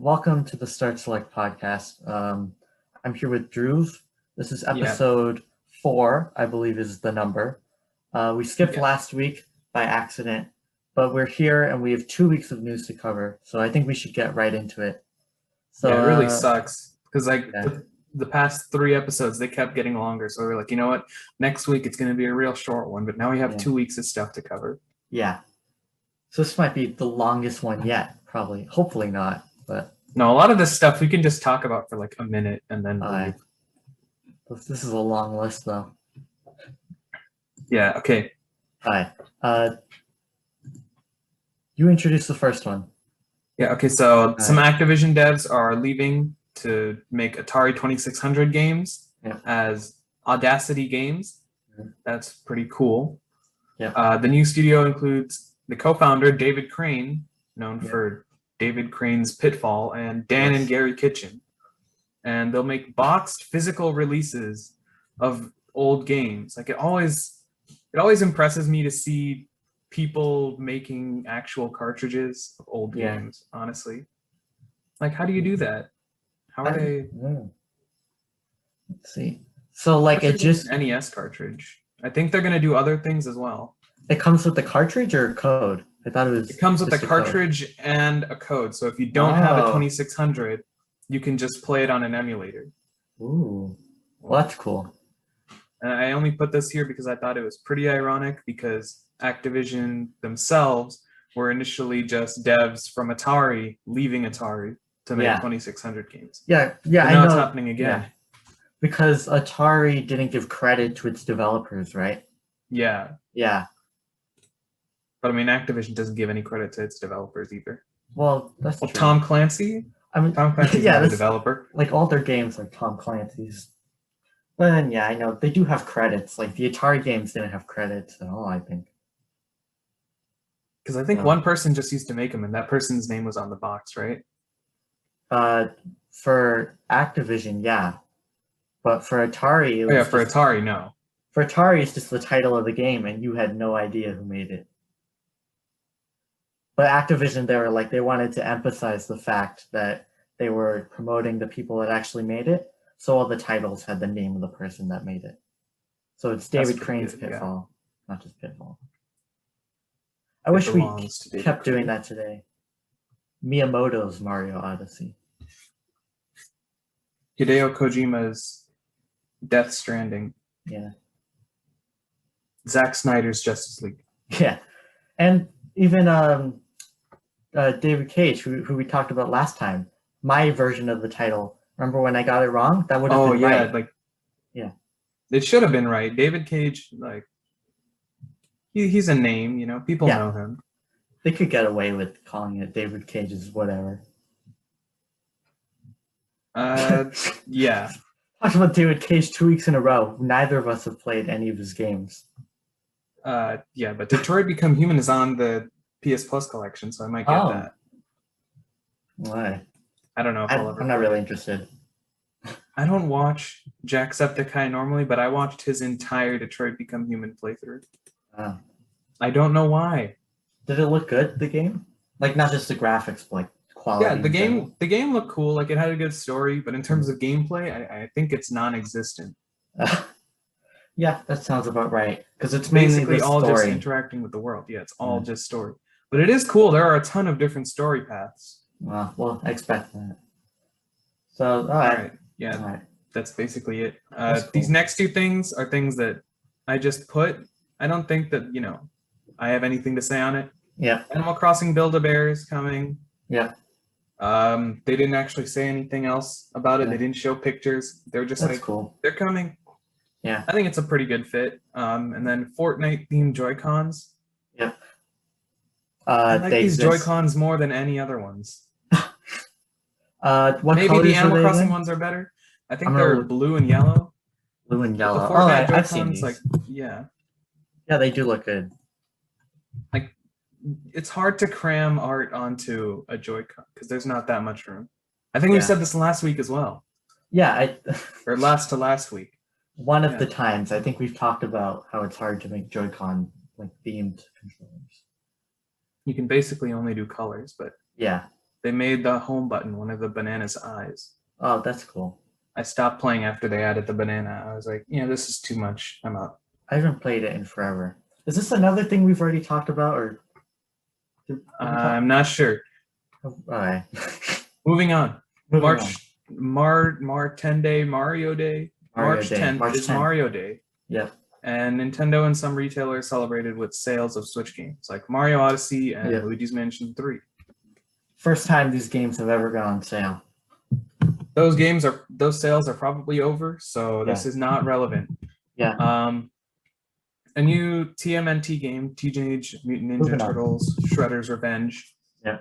welcome to the Start Select podcast. I'm here with Dhruv. This is episode 4, I believe is the number. We skipped last week by accident, but we're here and we have 2 weeks of news to cover, so I think we should get right into it. So it really sucks because the past 3 episodes, they kept getting longer, so we were like, you know what, next week it's going to be a real short one, but now we have 2 weeks of stuff to cover. Yeah. So this might be the longest one yet, probably. Hopefully not, but... No, a lot of this stuff we can just talk about for like a minute and then leave. This is a long list, though. Yeah, okay. Hi. You introduce the first one. Yeah, okay, so some Activision devs are leaving to make Atari 2600 games as Audacity Games. That's pretty cool. Yeah. The new studio includes the co-founder, David Crane, known for David Crane's Pitfall, and Dan and Gary Kitchen. And they'll make boxed physical releases of old games. Like it always impresses me to see people making actual cartridges of old games, honestly. Like, how do you do that? How are they? Let's see. So like it just NES cartridge. I think they're gonna do other things as well. It comes with the cartridge or code? I thought it was. It comes with a cartridge and a code. So if you don't have a 2600, you can just play it on an emulator. Ooh, well, that's cool. And I only put this here because I thought it was pretty ironic because Activision themselves were initially just devs from Atari leaving Atari to make 2600 games. Yeah, but now it's happening again. Yeah. Because Atari didn't give credit to its developers, right? Yeah. Yeah. But I mean, Activision doesn't give any credit to its developers either. Well, that's true. Tom Clancy? I mean, Tom Clancy's not a developer. Like all their games are Tom Clancy's. But then, I know they do have credits. Like the Atari games didn't have credits at all, I think. Because I think one person just used to make them, and that person's name was on the box, right? For Activision, yeah. But for Atari, it was for Atari, no. For Atari, it's just the title of the game, and you had no idea who made it. But Activision, they wanted to emphasize the fact that they were promoting the people that actually made it, so all the titles had the name of the person that made it. So it's David Crane's Pitfall, not just Pitfall. I wish we kept doing that today. Miyamoto's Mario Odyssey. Hideo Kojima's Death Stranding. Yeah. Zack Snyder's Justice League. Yeah. And even David Cage, who we talked about last time, my version of the title, remember when I got it wrong? That would have been right. It should have been right. David Cage, he's a name, people know him. They could get away with calling it David Cage's whatever. Yeah. Talking about David Cage 2 weeks in a row. Neither of us have played any of his games. Yeah, but Detroit Become Human is on the PS Plus collection, so I might get that. Why? I don't know if I'll ever. I'm not really interested. I don't watch Jacksepticeye normally, but I watched his entire Detroit Become Human playthrough. I don't know why. Did it look good, the game? Like, not just the graphics, but like quality. Yeah, the game looked cool. Like, it had a good story, but in terms of gameplay, I think it's non-existent. Yeah, that sounds about right. Because it's basically all just interacting with the world. Yeah, it's all just story. But it is cool. There are a ton of different story paths. Well, I expect that. So, all right. Yeah, all right. That's basically it. Cool. These next 2 things are things that I just put. I don't think that, I have anything to say on it. Yeah. Animal Crossing Build-A-Bear is coming. Yeah. They didn't actually say anything else about it. Yeah. They didn't show pictures. They were just cool. They're coming. Yeah. I think it's a pretty good fit. And then Fortnite themed Joy-Cons. Yep. I like these Joy-Cons more than any other ones. What maybe the Animal Crossing ones are better. I think they're blue and yellow. Blue and yellow. The Fortnite Joy-Cons, Yeah, they do look good. Like, it's hard to cram art onto a Joy-Con because there's not that much room. I think we said this last week as well. Yeah, or last week. One of the times I think we've talked about how it's hard to make Joy-Con themed controllers. You can basically only do colors, but yeah, They made the home button one of the banana's eyes. Oh, that's cool. I stopped playing after they added the banana. I was like, this is too much. I'm out. I haven't played it in forever. Is this another thing we've already talked about, or? I'm not sure. All right. Moving on. Moving March 10 day Mario Day. March 10th is Mario Day. Yep. And Nintendo and some retailers celebrated with sales of Switch games like Mario Odyssey and Luigi's Mansion 3. First time these games have ever gone on sale. Those sales are probably over, so this is not relevant. Yeah. A new TMNT game, Teenage Mutant Ninja Turtles: Shredder's Revenge. Yeah.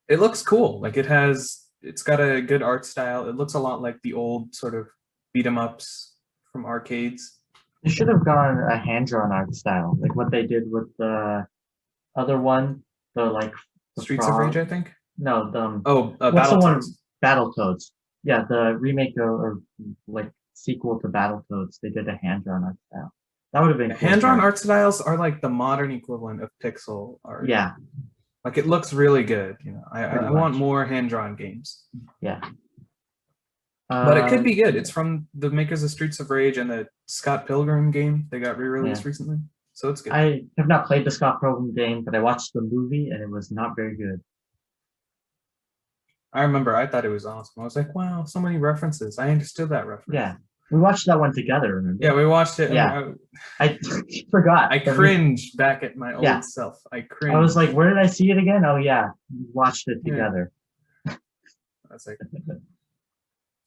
It looks cool. Like it's got a good art style. It looks a lot like the old sort of beat 'em ups from arcades. They should have gone a hand-drawn art style, like what they did with the other one, the Streets of Rage, I think. No, the Battletoads. Battletoads. Yeah, the remake or sequel to Battletoads. They did a hand-drawn art style. That would have been cool. Hand-drawn art styles are like the modern equivalent of pixel art. Yeah. Like it looks really good. I want more hand-drawn games. Yeah. But it could be good. It's from the makers of Streets of Rage and the Scott Pilgrim game. They got re-released recently, so it's good. I have not played the Scott Pilgrim game, but I watched the movie and it was not very good. I remember I thought it was awesome. I was like, wow, so many references. I understood that reference. Yeah. We watched that one together, remember? Yeah, we watched it. Yeah. I forgot. I cringed back at my old self. I cringed. I was like, where did I see it again? Oh, yeah. We watched it together. That's like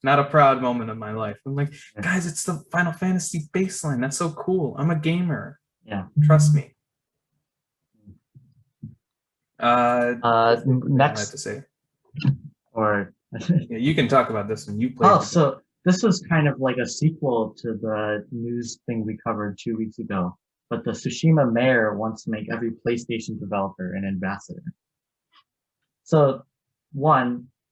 not a proud moment of my life. I'm like, guys, it's the Final Fantasy baseline. That's so cool. I'm a gamer. Yeah. Trust me. Next. I have to say. Or yeah, you can talk about this when you play. Oh, so this was kind of like a sequel to the news thing we covered 2 weeks ago. But the Tsushima mayor wants to make every PlayStation developer an ambassador. So,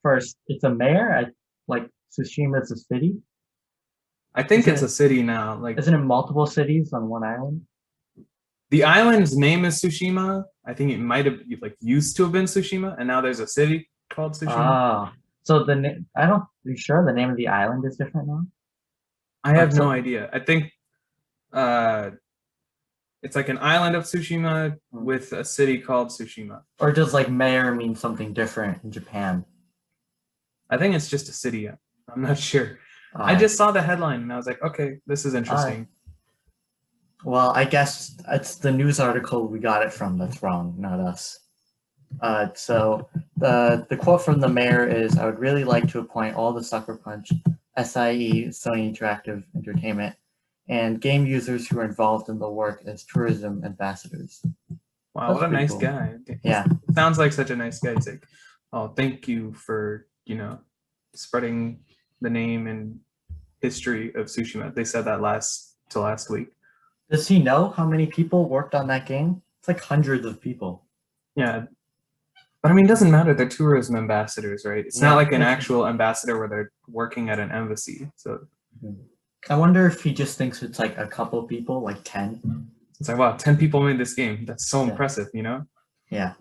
first, it's a mayor. Tsushima is a city. I think it's a city now. Isn't it multiple cities on one island? The island's name is Tsushima. I think it might have used to have been Tsushima, and now there's a city called Tsushima. Oh, so are you sure the name of the island is different now? I have no idea. I think it's like an island of Tsushima with a city called Tsushima. Or does mayor mean something different in Japan? I think it's just a city. I'm not sure. I just saw the headline and I was like, okay, this is interesting. Well, I guess it's the news article we got it from that's wrong, not us. So the quote from the mayor is, "I would really like to appoint all the Sucker Punch, SIE, Sony Interactive Entertainment, and game users who are involved in the work as tourism ambassadors." Wow, what a nice guy. Yeah. Sounds like such a nice guy. He's like, oh, thank you for, spreading the name and history of Tsushima. They said that last week. Does he know how many people worked on that game? It's like hundreds of people. Yeah. But I mean, it doesn't matter. They're tourism ambassadors, right? It's not like an actual ambassador where they're working at an embassy. So I wonder if he just thinks it's like a couple people, like 10. It's like, wow, 10 people made this game. That's so impressive, Yeah.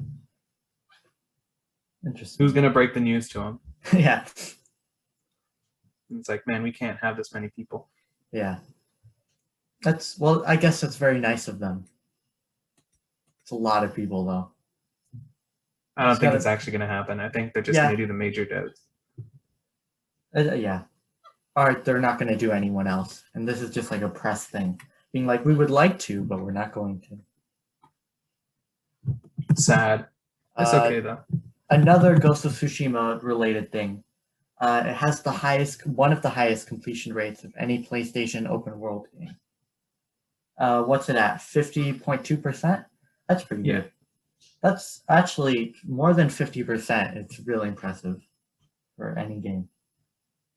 Interesting. Who's going to break the news to him? Yeah. It's like, man, we can't have this many people. Yeah. I guess that's very nice of them. It's a lot of people, though. I don't think it's actually going to happen. I think they're just going to do the major devs. Yeah. Or they're not going to do anyone else. And this is just like a press thing. Being like, we would like to, but we're not going to. Sad. It's okay, though. Another Ghost of Tsushima related thing. It has one of the highest completion rates of any PlayStation open world game. What's it at? 50.2%? That's pretty good. That's actually more than 50%. It's really impressive for any game.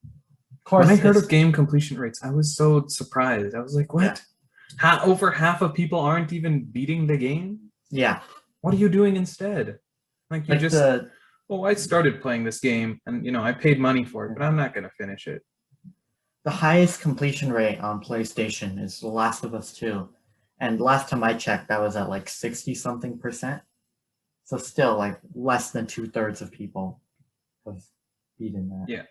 Of course, when I heard of game completion rates, I was so surprised. I was like, what? Yeah. Over half of people aren't even beating the game? Yeah. What are you doing instead? I started playing this game and, I paid money for it, but I'm not going to finish it. The highest completion rate on PlayStation is The Last of Us 2. And last time I checked, that was at 60-something%. So still less than 2/3 of people have beaten that. Yeah,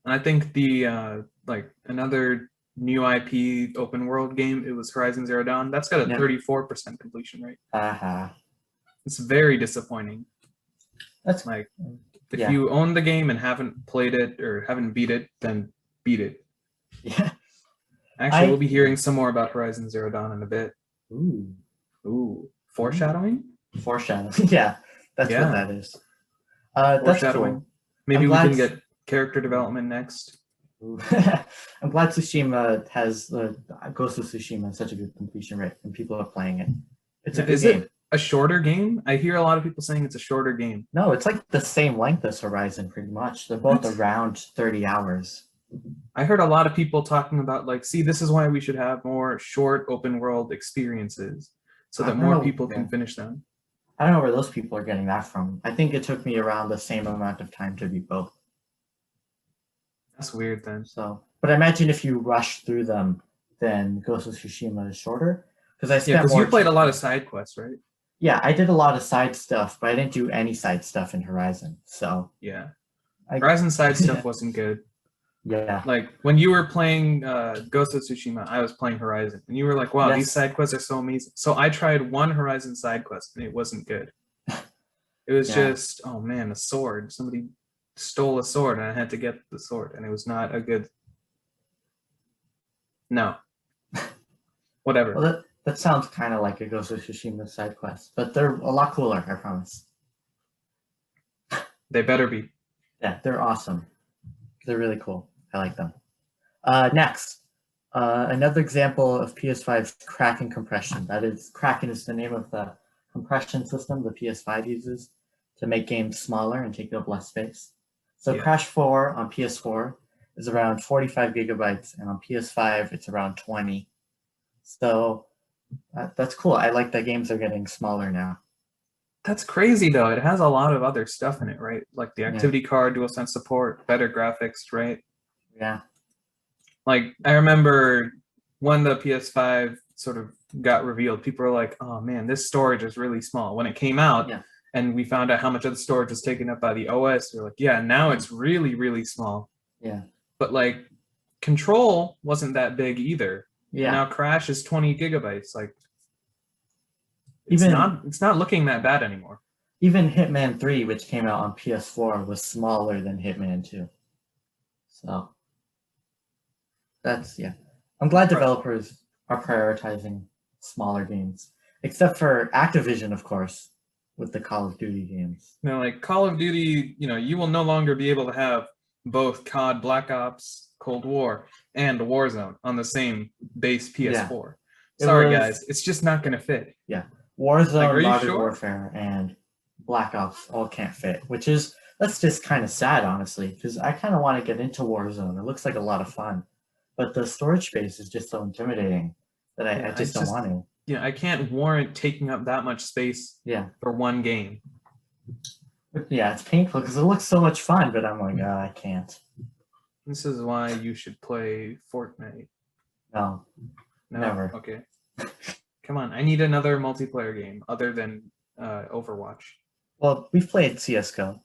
and I think the like another new IP open world game, it was Horizon Zero Dawn. That's got a 34% completion rate. It's very disappointing. That's like if you own the game and haven't played it or haven't beat it, then beat it. Yeah. Actually, we'll be hearing some more about Horizon Zero Dawn in a bit. Ooh. Foreshadowing? Foreshadowing. Yeah, that's what that is. That's cool. Maybe we can get character development next. I'm glad Tsushima has Ghost of Tsushima has such a good completion rate and people are playing it. It's a good game. It a shorter game? I hear a lot of people saying it's a shorter game. No, it's like the same length as Horizon pretty much. They're both around 30 hours. I heard a lot of people talking about like, see, this is why we should have more short open world experiences so that more people can finish them. I don't know where those people are getting that from. I think it took me around the same amount of time to beat both. That's weird then. So, but I imagine if you rush through them, then Ghost of Tsushima is shorter. Because you played a lot of side quests, right? Yeah, I did a lot of side stuff, but I didn't do any side stuff in Horizon. So yeah, Horizon side stuff wasn't good. Yeah, like when you were playing Ghost of Tsushima, I was playing Horizon, and you were like, "Wow, these side quests are so amazing." So I tried one Horizon side quest, and it wasn't good. It was just, oh man, a sword. Somebody stole a sword, and I had to get the sword, and it was not a good. No. Whatever. Well, that sounds kind of like a Ghost of Tsushima side quest, but they're a lot cooler, I promise. They better be. Yeah, they're awesome. They're really cool. I like them. Next, another example of PS5's Kraken compression. That is, Kraken is the name of the compression system the PS5 uses to make games smaller and take up less space. So Crash 4 on PS4 is around 45 gigabytes, and on PS5 it's around 20. So that's cool. I like that games are getting smaller now. That's crazy though. It has a lot of other stuff in it, right? Like the activity card, DualSense support, better graphics, right? Yeah. Like I remember when the PS5 sort of got revealed, people were like, "Oh man, this storage is really small." When it came out, and we found out how much of the storage was taken up by the OS, we're like, "Yeah, now it's really, really small." Yeah. But like, Control wasn't that big either. Yeah. Now Crash is 20 gigabytes. Like, it's not looking that bad anymore. Even Hitman 3, which came out on PS4, was smaller than Hitman 2. So that's I'm glad developers are prioritizing smaller games, except for Activision, of course, with the Call of Duty games. Now, like Call of Duty, you will no longer be able to have both COD, Black Ops, Cold War, and Warzone on the same base PS4. Sorry, guys, it's just not going to fit. Yeah. Warzone, Modern Warfare, and Black Ops all can't fit, that's just kind of sad, honestly, because I kind of want to get into Warzone. It looks like a lot of fun, but the storage space is just so intimidating that I just don't want to. Yeah, I can't warrant taking up that much space for one game. Yeah, it's painful because it looks so much fun, but I'm like, I can't. This is why you should play Fortnite. No, never. Okay. Come on, I need another multiplayer game other than Overwatch. Well, we've played CSGO.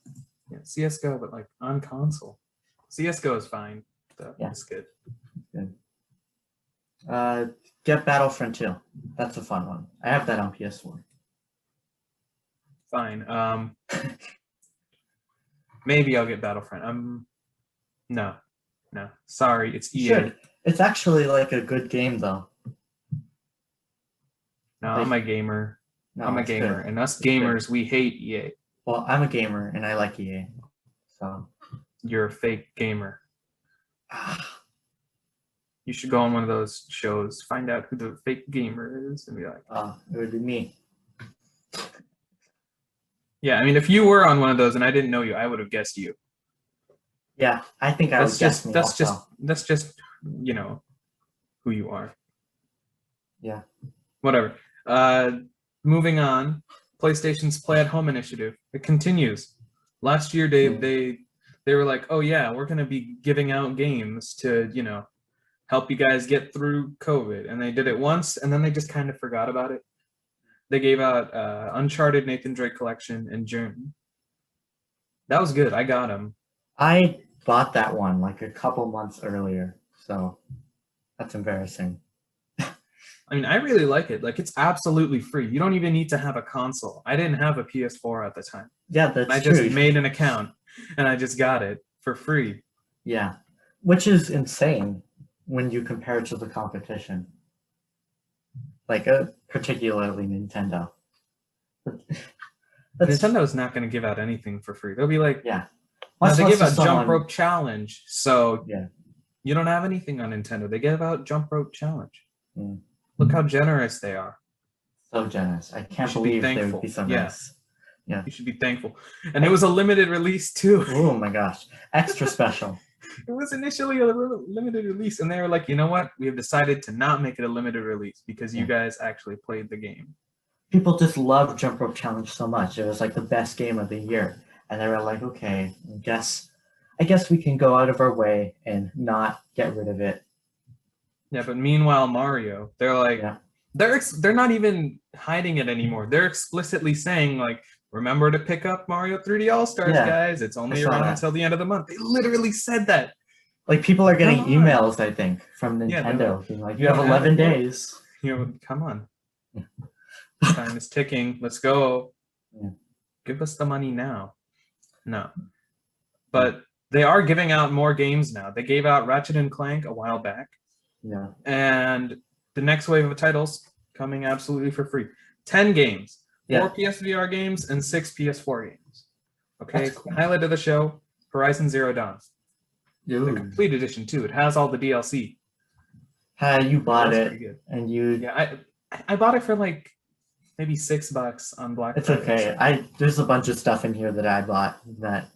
Yeah, CSGO, but like on console. CSGO is fine, though. Yeah. It's good. Good. Get Battlefront 2. That's a fun one. I have that on PS4. Fine. Maybe I'll get Battlefront. No. Sorry, it's EA. It's actually like a good game, though. No, I'm a gamer. I'm a gamer, and us gamers, we hate EA. Well, I'm a gamer, and I like EA. So you're a fake gamer. You should go on one of those shows, find out who the fake gamer is, and be like, it would be me. Yeah, I mean, if you were on one of those and I didn't know you, I would have guessed you. Yeah, I think I would guess me also. That's just who you are. Yeah. Whatever. Moving on, PlayStation's Play at Home initiative. It continues. Last year, they were like, "Oh yeah, we're gonna be giving out games to help you guys get through COVID," and they did it once, and then they just kind of forgot about it. They gave out Uncharted Nathan Drake Collection in June. That was good. I got them. I bought that one like a couple months earlier, so that's embarrassing. I mean, I really like it. Like, it's absolutely free. You don't even need to have a console. I didn't have a PS4 at the time. Yeah, that's I true. just made an account and I just got it for free. Yeah, which is insane when you compare it to the competition, like particularly Nintendo. Nintendo's not going to give out anything for free. They'll be like, yeah, now they less give to out Jump someone- Rope Challenge, so Yeah. you don't have anything on Nintendo. They give out Jump Rope Challenge. Mm. Look how generous they are. So generous. I can't should be believe they would thankful. be so Yeah. nice. Yeah. You should be thankful. And it was a limited release too. Oh my gosh, extra special. It was initially a limited release, and they were like, you know what? We have decided to not make it a limited release because you guys actually played the game. People just love Jump Rope Challenge so much. It was like the best game of the year. And they were like, okay, I guess we can go out of our way and not get rid of it. Yeah, but meanwhile, Mario, they're like, Yeah. they're not even hiding it anymore. They're explicitly saying, like, remember to pick up Mario 3D All-Stars, Yeah, guys. It's only saw around that. until the end of the month. They literally said that. Like people are getting Come on. emails, I think, from Yeah, Nintendo being like, you you have don't 11 have it yet." days. You know, come on. Time is ticking. Let's go. Yeah. Give us the money now. No. But they are giving out more games now. They gave out Ratchet and Clank a while back. Yeah. And the next wave of titles coming absolutely for free. 10 games. 4 PSVR games and 6 PS4 games. Okay, That's cool. highlight of the show, Horizon Zero Dawn. The Ooh. complete edition too. It has all the DLC. You bought That's it, pretty good. and you. Yeah, I bought it for like maybe $6 on Black It's Friday. okay. There's a bunch of stuff in here that I bought that.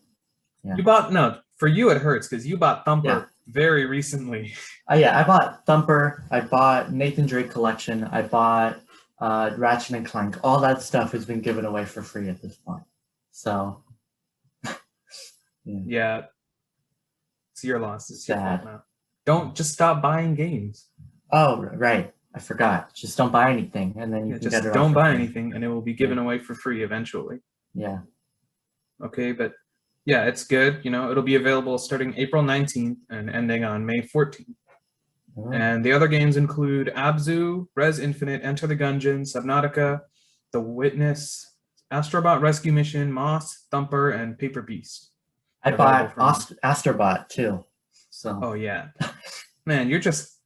Yeah. You bought for you it hurts because you bought Thumper Yeah. very recently. I bought Thumper. I bought Nathan Drake Collection. I bought Ratchet and Clank. All that stuff has been given away for free at this point. So. Yeah. It's your loss. It's your Sad. fault now. Don't just stop buying games. Oh, right. I forgot. Just don't buy anything, and then you can Just get it. don't all for buy free. anything, and it will be given away for free eventually. Yeah. Okay, but yeah, it's good. You know, it'll be available starting April 19th and ending on May 14th. Oh. And the other games include Abzu, Res Infinite, Enter the Gungeon, Subnautica, The Witness, Astrobot Rescue Mission, Moss, Thumper, and Paper Beast. I Available bought from- Astrobot too. So. Oh yeah, man, you're just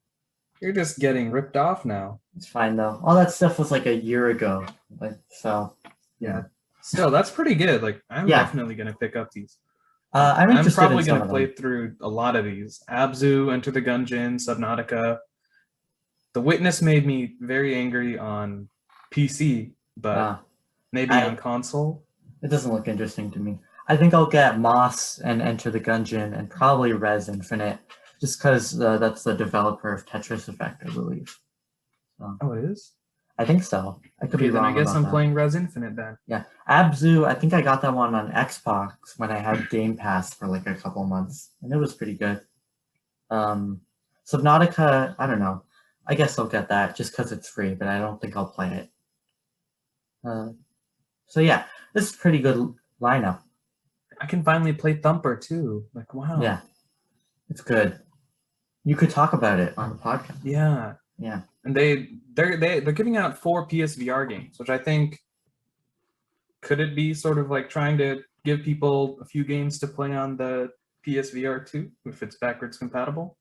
getting ripped off now. It's fine though. All that stuff was like a year ago. Like so. Yeah. Still, that's pretty good. Like, I'm Yeah. definitely gonna pick up these. I'm I'm interested probably in some gonna of play them. through a lot of these. Abzu, Enter the Gungeon, Subnautica. The Witness made me very angry on PC, but maybe on console. It doesn't look interesting to me. I think I'll get Moss and Enter the Gungeon and probably Res Infinite, just because that's the developer of Tetris Effect, I believe. So, Oh, it is? I think so. I could be Okay, then wrong I guess about I'm that. playing Res Infinite then. Yeah, Abzu. I think I got that one on Xbox when I had Game Pass for like a couple months, and it was pretty good. Subnautica, I don't know. I guess I'll get that just because it's free, but I don't think I'll play it. So yeah, this is a pretty good lineup. I can finally play Thumper too. Like, wow. Yeah, it's good. You could talk about it on the podcast. Yeah. Yeah. And they're giving out 4 PSVR games, which I think could it be sort of like trying to give people a few games to play on the PSVR 2 if it's backwards compatible?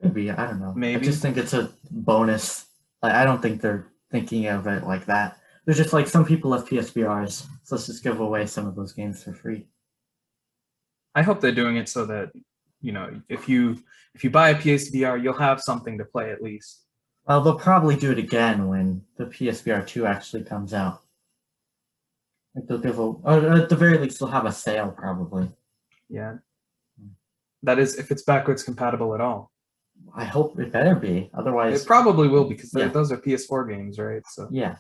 Could be. I don't know. Maybe. I just think it's a bonus. Like, I don't think they're thinking of it like that. They're just like, some people have PSVRs, so let's just give away some of those games for free. I hope they're doing it so that, you know, if you buy a PSVR, you'll have something to play at least. Well, they'll probably do it again when the PSVR 2 actually comes out. Like they'll give or at the very least, they'll have a sale probably. Yeah. That is, if it's backwards compatible at all. I hope it better be. Otherwise, It probably will because Yeah. those are PS4 games, right? So yeah,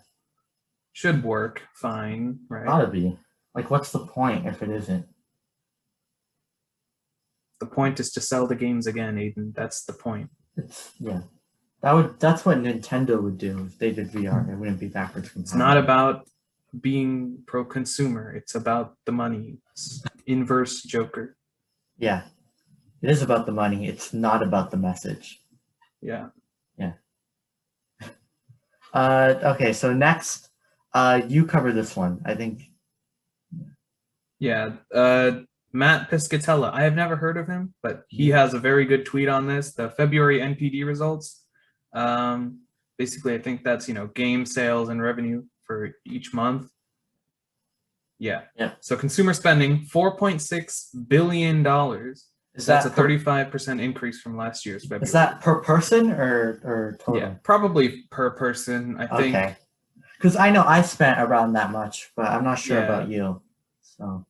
should work fine, right? gotta be. Like, what's the point if it isn't? The point is to sell the games again, Aidan. That's the point. Yeah. That's what Nintendo would do if they did VR. It wouldn't be backwards compatible. It's not about being pro-consumer. It's about the money. It's inverse Joker. Yeah. It is about the money. It's not about the message. Yeah. Yeah. Okay, so next, you cover this one, I think. Yeah. Matt Piscatella. I have never heard of him, but he has a very good tweet on this. The February NPD results. Basically, I think that's, game sales and revenue for each month. Yeah. So consumer spending, $4.6 billion. That's a 35% increase from last year's February. Is that per person or total? Yeah, probably per person, I think. Okay. Because I know I spent around that much, but I'm not sure about you. So.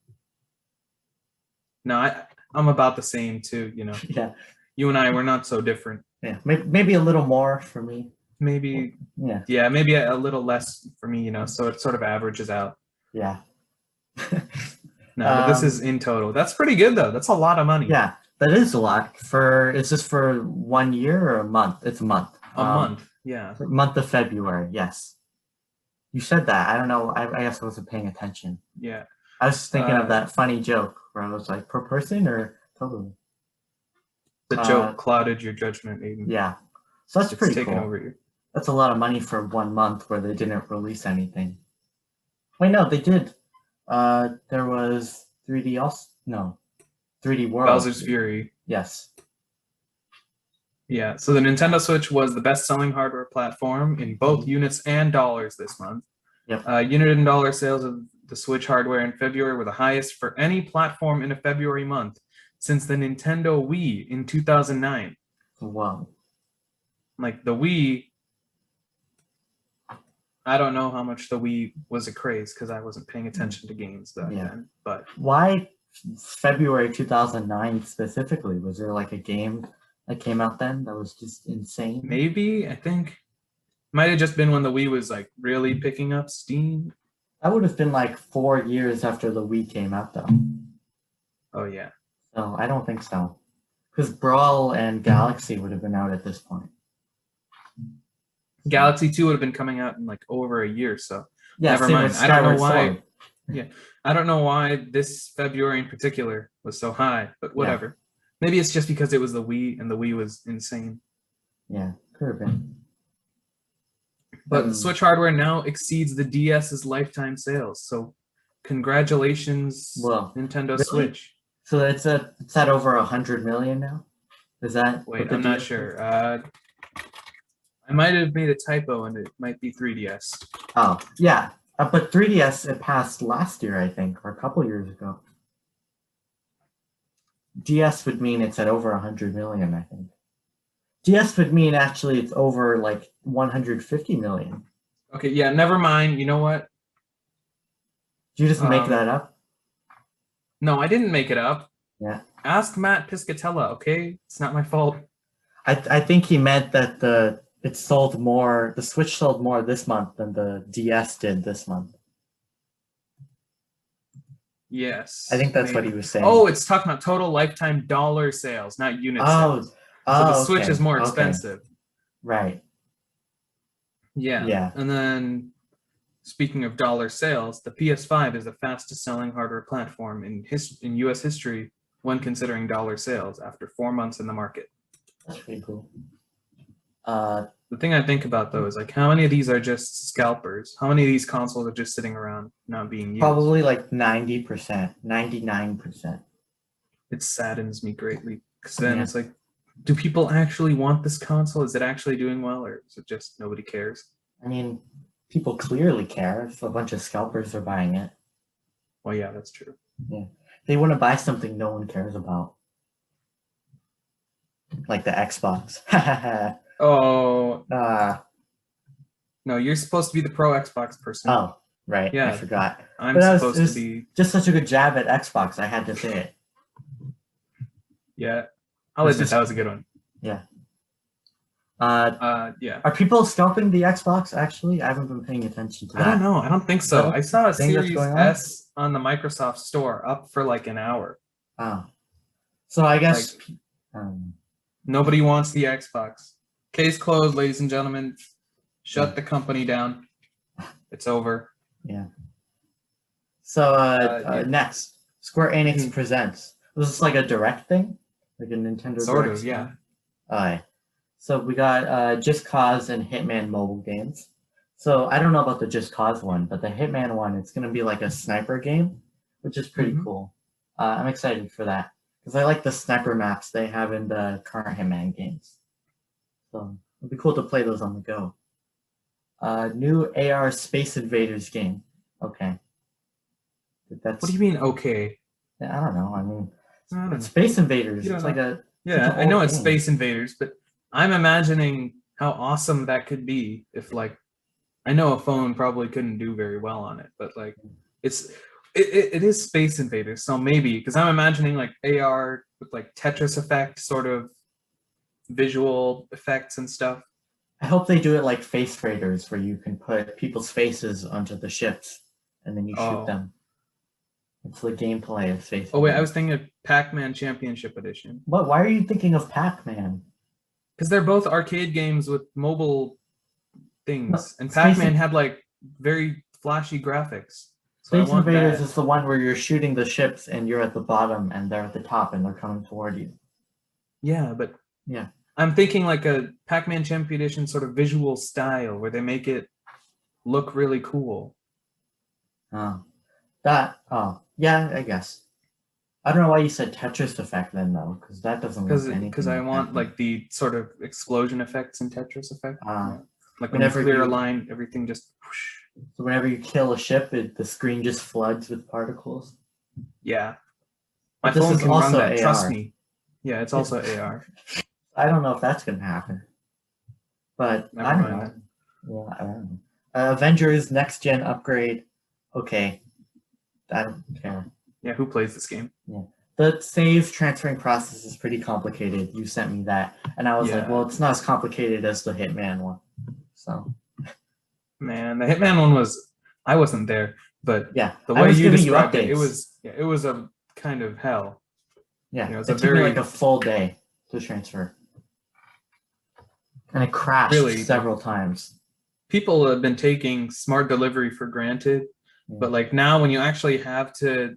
No, I'm about the same too, Yeah. You and I, we're not so different. Yeah, maybe a little more for me. Maybe. Yeah, maybe a little less for me, so it sort of averages out. Yeah. No, but this is in total. That's pretty good though. That's a lot of money. Yeah, that is a lot. Is this for 1 year or a month? It's a month. A month, yeah. Month of February, yes. You said that. I don't know. I guess I wasn't paying attention. Yeah. I was thinking of that funny joke where I was like, per person or totally? The joke clouded your judgment, Aidan. Yeah. So that's pretty taken cool. Over you. That's a lot of money for 1 month where they didn't release anything. Wait, no, they did. There was 3D World. Bowser's Fury. Yes. Yeah, so the Nintendo Switch was the best-selling hardware platform in both units and dollars this month. Yep. Unit and dollar sales of the Switch hardware in February were the highest for any platform in a February month since the Nintendo Wii in 2009. Wow. Like the Wii, I don't know how much the Wii was a craze because I wasn't paying attention to games back then. But why February 2009 specifically? Was there like a game that came out then that was just insane? Maybe, I think. Might have just been when the Wii was like really picking up steam. That would have been like 4 years after the Wii came out though. Oh yeah. So I don't think so. Because Brawl and Galaxy would have been out at this point. Galaxy 2 would have been coming out in like over a year, so never mind. I don't know why. Yeah, I don't know why this February in particular was so high, but whatever. Yeah. Maybe it's just because it was the Wii and the Wii was insane. Yeah, could have been. But Switch hardware now exceeds the DS's lifetime sales. So congratulations, Nintendo really? Switch. So it's at over 100 million now? Is that? Wait, I'm not sure. I might have made a typo and it might be 3DS. Oh, yeah. But 3DS, it passed last year, I think, or a couple years ago. DS would mean it's at over 100 million, I think. DS would mean actually it's over like 150 million. Okay, yeah, never mind. You know what? Did you just make that up? No, I didn't make it up. Yeah. Ask Matt Piscatella, okay? It's not my fault. I think he meant that the Switch sold more this month than the DS did this month. Yes. I think that's what he was saying. Oh, it's talking about total lifetime dollar sales, not unit sales. So the Switch is more expensive. Right. Yeah. Yeah. And then speaking of dollar sales, the PS5 is the fastest selling hardware platform in US history when considering dollar sales after 4 months in the market. That's pretty cool. The thing I think about though is like how many of these are just scalpers? How many of these consoles are just sitting around not being used? Probably like 90%, 99%. It saddens me greatly because then it's like, do people actually want this console? Is it actually doing well, or is it just nobody cares? I mean, people clearly care if a bunch of scalpers are buying it. Well, yeah, that's true. Yeah, they want to buy something no one cares about, like the Xbox. Oh. No, you're supposed to be the pro Xbox person. Oh, right. Yeah, I forgot. I'm supposed to be just such a good jab at Xbox. I had to say it. Yeah. I'll admit that was a good one. Yeah. Yeah. Are people scalping the Xbox, actually? I haven't been paying attention to that. I don't know. I don't think so. I saw a Series S on the Microsoft Store up for like an hour. Oh. So I guess... nobody wants the Xbox. Case closed, ladies and gentlemen. Shut the company down. It's over. Yeah. So Yeah. next, Square Enix presents. Was this like a direct thing, like a Nintendo Sort Direct of, yeah. thing? Alright. So we got Just Cause and Hitman mobile games. So I don't know about the Just Cause one, but the Hitman one, it's gonna be like a sniper game, which is pretty cool. I'm excited for that because I like the sniper maps they have in the current Hitman games. So it'd be cool to play those on the go. New AR Space Invaders game. Okay. That's, What do you mean, okay? I don't know. I mean, I don't know. it's Space Invaders. You don't It's like know. a Yeah, such an I know old it's game. Space Invaders, but I'm imagining how awesome that could be if, like, I know a phone probably couldn't do very well on it, but like, it is Space Invaders, so maybe because I'm imagining like AR with like Tetris effect sort of visual effects and stuff. I hope they do it like Face Raiders, where you can put people's faces onto the ships and then you shoot them. It's the gameplay of Space. Oh wait, I was thinking of Pac-Man Championship Edition. What? Why are you thinking of Pac-Man? Because they're both arcade games with mobile things, and Space Pac-Man had like very flashy graphics. So Space Invaders is the one where you're shooting the ships and you're at the bottom and they're at the top and they're coming toward you. Yeah, but yeah, I'm thinking like a Pac-Man Champion Edition sort of visual style where they make it look really cool. Oh, yeah, I guess. I don't know why you said Tetris effect then though, because that doesn't look anything. Because I want like the sort of explosion effects in Tetris effect. Like when you clear a line, everything just whoosh. So whenever you kill a ship, the screen just floods with particles. Yeah, my phone can run that. Trust me. Yeah, it's also AR. I don't know if that's gonna happen, but I don't know. Yeah, I don't know. Avengers Next Gen upgrade. Okay, I don't care. Yeah, who plays this game? Yeah, the save transferring process is pretty complicated. You sent me that, and I was like, well, it's not as complicated as the Hitman one. So. Man, the Hitman one was, I wasn't there, but yeah, the way you described it, it was a kind of hell. Yeah, it took me like a full day to transfer, and it crashed several times. People have been taking smart delivery for granted, but like now when you actually have to,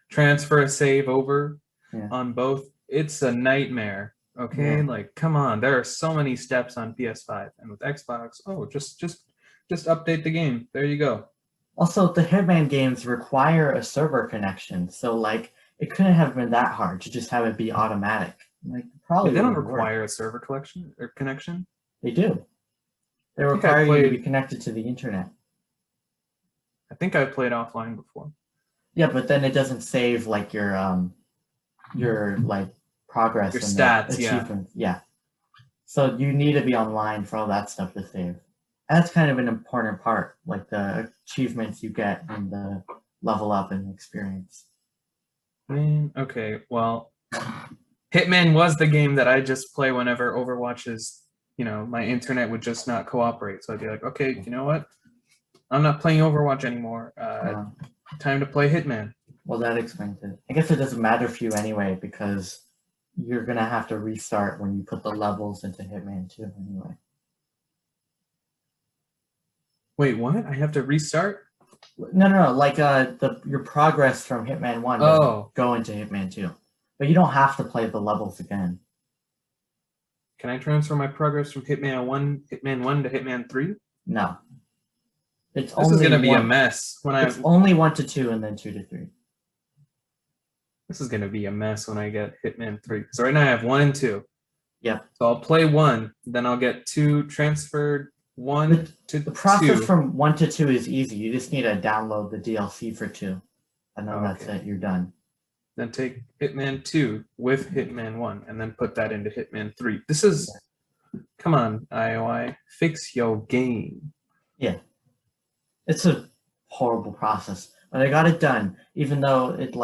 transfer a save over on both, it's a nightmare. Okay, like come on, there are so many steps on PS5 and with Xbox. Oh, just update the game. There you go. Also, the Hitman games require a server connection, so like it couldn't have been that hard to just have it be automatic. Like probably they don't require a server connection. They do. They require you to be connected to the internet. I think I played offline before. Yeah, but then it doesn't save like your like progress, your stats, achievements. Yeah. So you need to be online for all that stuff to save. And that's kind of an important part, like the achievements you get and the level up and experience. Okay, well, Hitman was the game that I just play whenever Overwatch is, my internet would just not cooperate. So I'd be like, okay, you know what? I'm not playing Overwatch anymore. Time to play Hitman. Well, that explains it. I guess it doesn't matter for you anyway, because you're going to have to restart when you put the levels into Hitman 2 anyway. Wait, what? I have to restart? No. Like your progress from Hitman 1 go into Hitman 2. But you don't have to play the levels again. Can I transfer my progress from Hitman 1 to Hitman 3? No. This is going to be a mess. It's only 1 to 2 and then 2 to 3. This is going to be a mess when I get Hitman 3. So right now I have 1 and 2. Yep. So I'll play 1, then I'll get 2 transferred 1 to 2. The process from 1 to 2 is easy. You just need to download the DLC for 2. And then that's it. You're done. Then take Hitman 2 with Hitman 1 and then put that into Hitman 3. This is... Come on, IOI. Fix your game. Yeah. It's a horrible process. But I got it done, even though it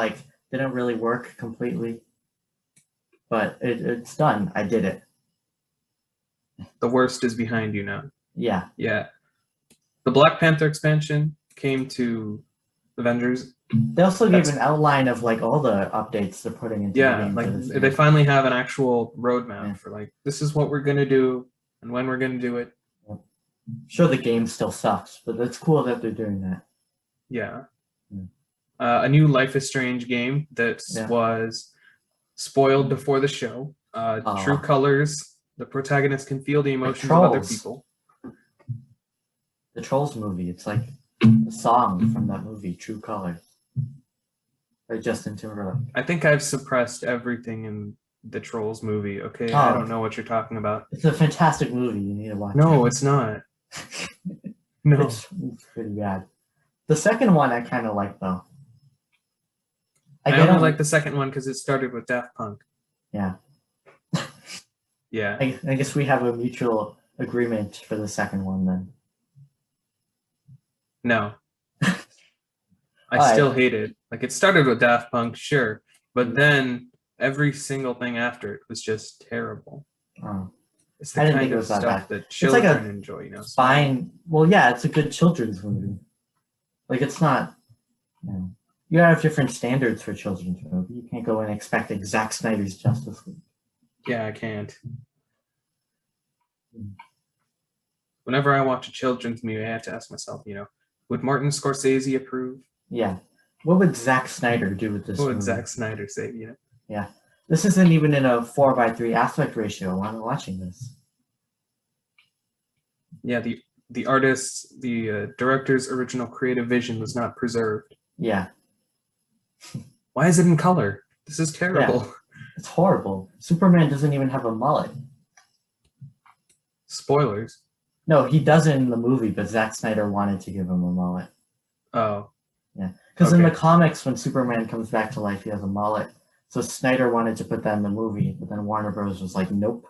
didn't really work completely. But it's done. I did it. The worst is behind you now. Yeah. Yeah. The Black Panther expansion came to Avengers. They also gave an outline of all the updates they're putting into the game. They finally have an actual roadmap for this is what we're gonna do and when we're gonna do it. Sure, the game still sucks, but it's cool that they're doing that. Yeah. A new Life is Strange game that Yeah. was spoiled before the show. True Colors. The protagonist can feel the emotions of other Trolls. people. The Trolls movie. It's like a song from that movie, True Colors. By Justin Timberlake. I think I've suppressed everything in the Trolls movie. Okay, Oh. I don't know what you're talking about. It's a fantastic movie. You need to watch it. No, it's not. No. It's pretty bad. The second one I kind of like, though. I only like the second one because it started with Daft Punk. Yeah. Yeah. I guess we have a mutual agreement for the second one, then. No. I still hate it. Like, it started with Daft Punk, sure, but then every single thing after it was just terrible. Oh. It's the kind of stuff that children enjoy, you know. Fine. Well, yeah, it's a good children's movie. Like, it's not. You know, you have different standards for children's movie. You can't go and expect Zack Snyder's Justice League. Yeah, I can't. Whenever I watch a children's movie, I have to ask myself, you know, would Martin Scorsese approve? Yeah. What would Zack Snyder do with this movie? What would Zack Snyder say, you know? Yeah. This isn't even in a 4:3 aspect ratio. Why am I watching this? Yeah, the artist's, the director's original creative vision was not preserved. Yeah. Why is it in color? This is terrible. Yeah. It's horrible. Superman doesn't even have a mullet. Spoilers. No, he doesn't in the movie, but Zack Snyder wanted to give him a mullet. Oh. Yeah. Because in the comics, when Superman comes back to life, he has a mullet. So Snyder wanted to put that in the movie, but then Warner Bros. Was like, nope,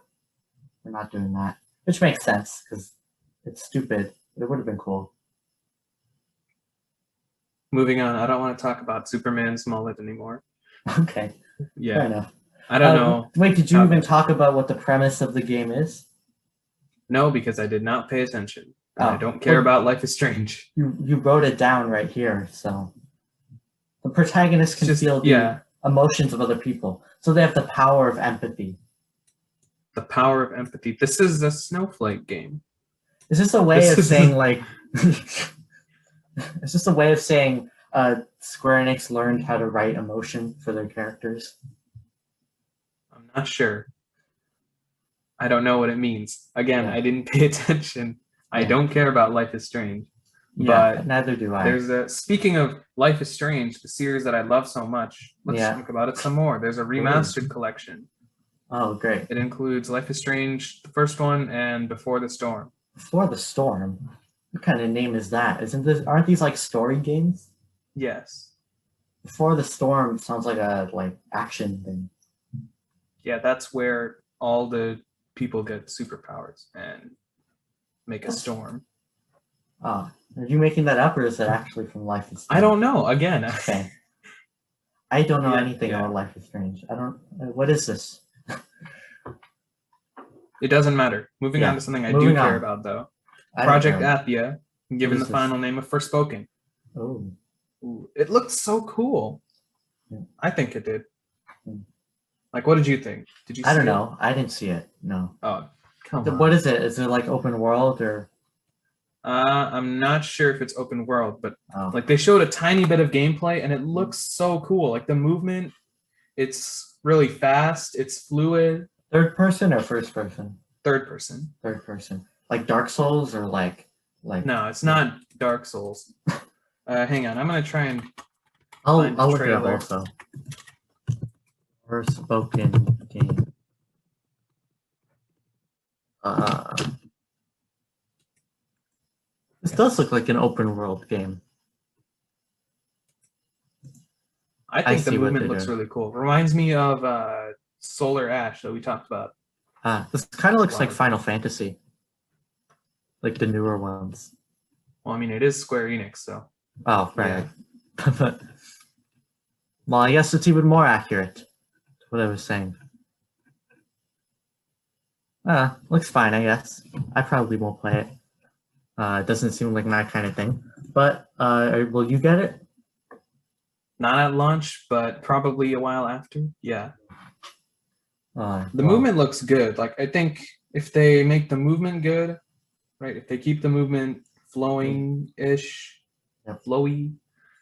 we're not doing that. Which makes sense, because it's stupid, but it would have been cool. Moving on, I don't want to talk about Superman's mullet anymore. Okay. Yeah. Fair enough. I don't know. Wait, did you even talk about what the premise of the game is? No, because I did not pay attention. I don't care about Life is Strange. You wrote it down right here, so the protagonist can feel the emotions of other people. So they have the power of empathy. The power of empathy. This is a snowflake game. Is this a way of saying like is this a way of saying Square Enix learned how to write emotion for their characters? I'm not sure. I don't know what it means. Again, I didn't pay attention. I don't care about Life is Strange. Yeah, but neither do I. There's speaking of Life is Strange, the series that I love so much. Let's talk about it some more. There's a remastered collection. Oh, great. It includes Life is Strange, the first one, and Before the Storm. Before the Storm? What kind of name is that? Aren't these like story games? Yes. Before the Storm sounds like a action thing. Yeah, that's where all the people get superpowers and make a storm. Oh, are you making that up, or is that actually from Life is Strange? I don't know. Again, okay. I don't know anything about Life is Strange. I don't. What is this? It doesn't matter. Moving on to something I do care about, though. Project Athia, given the final name of Forspoken. Oh. Ooh, it looked so cool. Yeah. I think it did. Like, what did you think? Did you see I don't know. I didn't see it. No. Oh, come on. What is it? Is it like open world or? I'm not sure if it's open world, but like they showed a tiny bit of gameplay and it looks so cool. Like the movement, it's really fast. It's fluid. Third person or first person? Third person. Third person. Like Dark Souls or like? No, it's not Dark Souls. Hang on. I'm going to try and I'll look it up also. Forspoken game. This does look like an open world game. I think the movement looks really cool. Reminds me of Solar Ash that we talked about. This kind of looks like Final Fantasy. Like the newer ones. Well, I mean, it is Square Enix, so. Oh, right. Yeah. Well, I guess it's even more accurate to what I was saying. Looks fine, I guess. I probably won't play it. It doesn't seem like my kind of thing. But will you get it? Not at launch, but probably a while after. Yeah. The well, movement looks good. Like, I think if they make the movement good, right? If they keep the movement flowing-ish, flowy,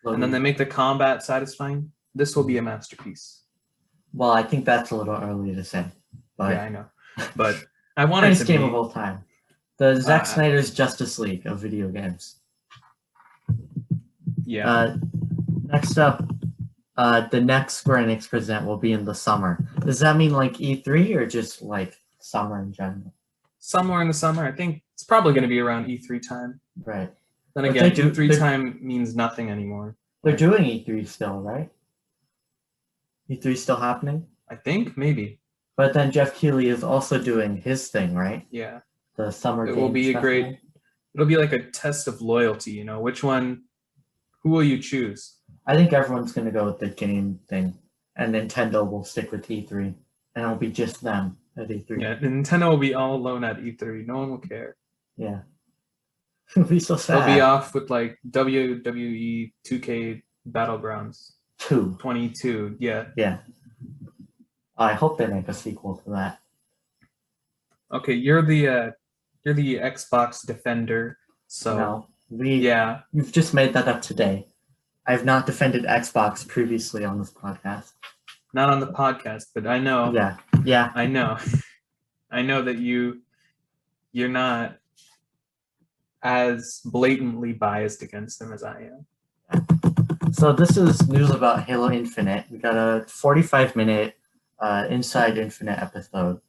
and then they make the combat satisfying, this will be a masterpiece. Well, I think that's a little early to say. But Yeah, I know. But I want it to game be. of all time. The Zack Snyder's Justice League of video games. Yeah. Next up, the next Square Enix present will be in the summer. Does that mean like E3 or just like summer in general? Somewhere in the summer. I think it's probably going to be around E3 time. Right. Then again, E3 time means nothing anymore. They're doing E3 still, right? E3 still happening? I think, maybe. But then Jeff Keighley is also doing his thing, right? Yeah. The summer It will be it'll be like a test of loyalty, you know, who will you choose? I think everyone's going to go with the game thing, and Nintendo will stick with E3, and it'll be just them at E3. Yeah, Nintendo will be all alone at E3. No one will care. Yeah. It'll be so sad. They'll be off with like WWE 2K Battlegrounds 22. Yeah. Yeah. I hope they make a sequel to that. Okay, you're the Xbox defender. So no, you've just made that up today. I've not defended Xbox previously on this podcast. Not on the podcast, but I know. Yeah. I know. I know that you're not as blatantly biased against them as I am. So this is news about Halo Infinite. We got a 45-minute Inside Infinite episode.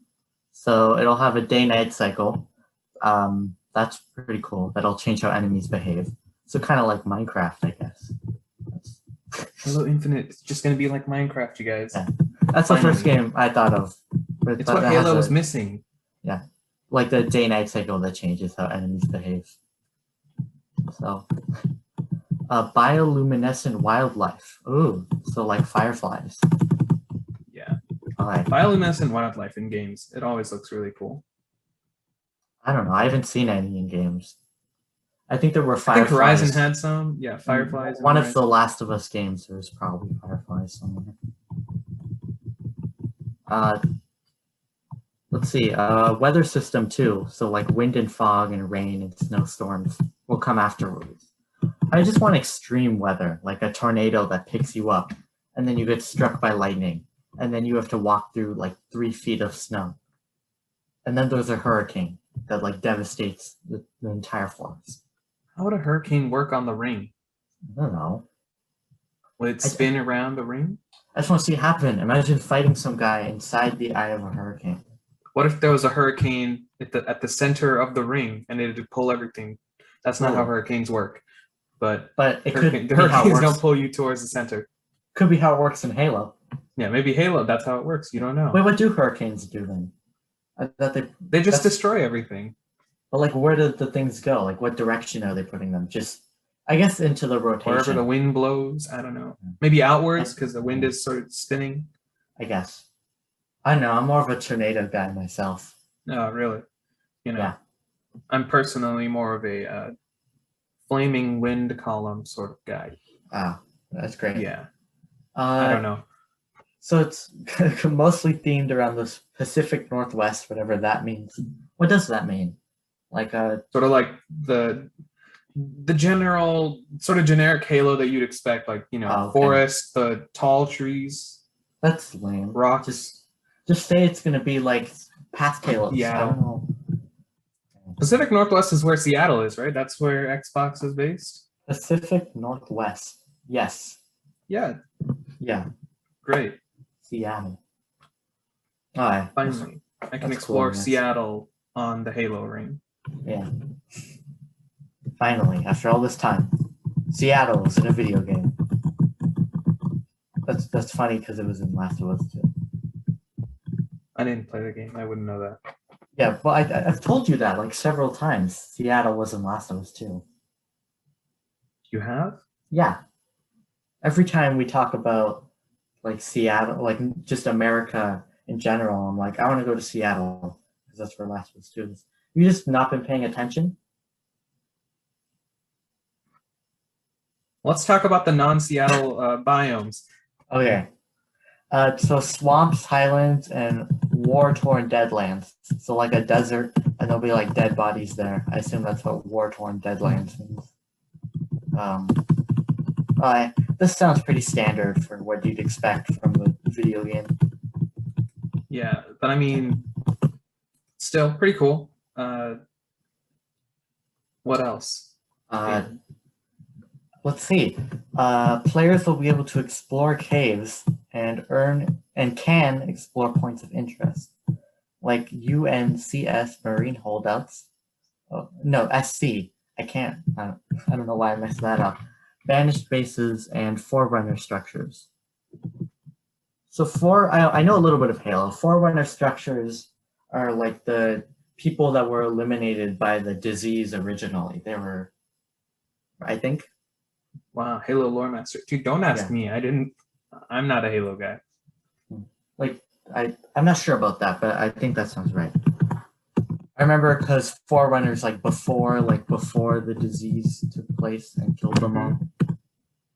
So it'll have a day-night cycle. That's pretty cool. That'll change how enemies behave. So kind of like Minecraft, I guess. Halo Infinite is just going to be like Minecraft, you guys. Yeah. That's the first game I thought of. It's what Halo was missing. Yeah. Like the day-night cycle that changes how enemies behave. So, bioluminescent wildlife. Ooh, so like fireflies. Yeah. All right. Bioluminescent wildlife in games. It always looks really cool. I don't know. I haven't seen any in games. I think there were fireflies. I think Horizon had some. Yeah, fireflies. One of the Last of Us games, there was probably fireflies somewhere. Let's see. Weather system too. So like wind and fog and rain and snowstorms will come afterwards. I just want extreme weather, like a tornado that picks you up, and then you get struck by lightning, and then you have to walk through like 3 feet of snow. And then there's a hurricane that like devastates the entire forest. How would a hurricane work on the ring? I don't know. Would it spin around the ring? I just want to see it happen. Imagine fighting some guy inside the eye of a hurricane. What if there was a hurricane at the center of the ring and it would pull everything? That's not how hurricanes work. But it could the hurricanes don't pull you towards the center. Could be how it works in Halo. Yeah, maybe Halo, that's how it works. You don't know. Wait, what do hurricanes do then? I thought they just destroy everything. But like, where do the things go? Like, what direction are they putting them? Just, I guess, into the rotation. Wherever the wind blows. I don't know. Maybe outwards because the wind is sort of spinning. I guess. I don't know. I'm more of a tornado guy myself. No, really. You know, I'm personally more of a flaming wind column sort of guy. Ah, that's great. Yeah. I don't know. So it's mostly themed around the Pacific Northwest, whatever that means. What does that mean? Like sort of like the general sort of generic Halo that you'd expect, like, you know, forest, the tall trees. That's lame. Rocks. Just say it's gonna be like past Halo. Yeah. I don't know. Pacific Northwest is where Seattle is, right? That's where Xbox is based. Pacific Northwest. Yes. Yeah. Yeah. Great. Seattle. All right. Finally, I can explore Seattle on the Halo ring. Yeah. Finally, after all this time, Seattle is in a video game. That's funny because it was in Last of Us 2. I didn't play the game. I wouldn't know that. Yeah, well, I've told you that like several times. Seattle was in Last of Us 2. You have? Yeah. Every time we talk about like Seattle, like just America in general, I'm like, I want to go to Seattle because that's where Last of Us 2 is. You just not been paying attention? Let's talk about the non-Seattle biomes. Okay. So swamps, highlands, and war-torn deadlands. So like a desert, and there'll be like dead bodies there. I assume that's what war-torn deadlands means. This sounds pretty standard for what you'd expect from a video game. Yeah, but I mean, still pretty cool. What else? Let's see. Players will be able to explore caves and can explore points of interest, like UNCS Marine holdouts. Oh, no, SC. I don't know why I messed that up. Banished bases and Forerunner structures. So I know a little bit of Halo. Forerunner structures are like the people that were eliminated by the disease originally. They were, I think. Wow, Halo lore master. Dude, don't ask me. I'm not a Halo guy. Like, I'm not sure about that, but I think that sounds right. I remember because Forerunners, before the disease took place and killed them all.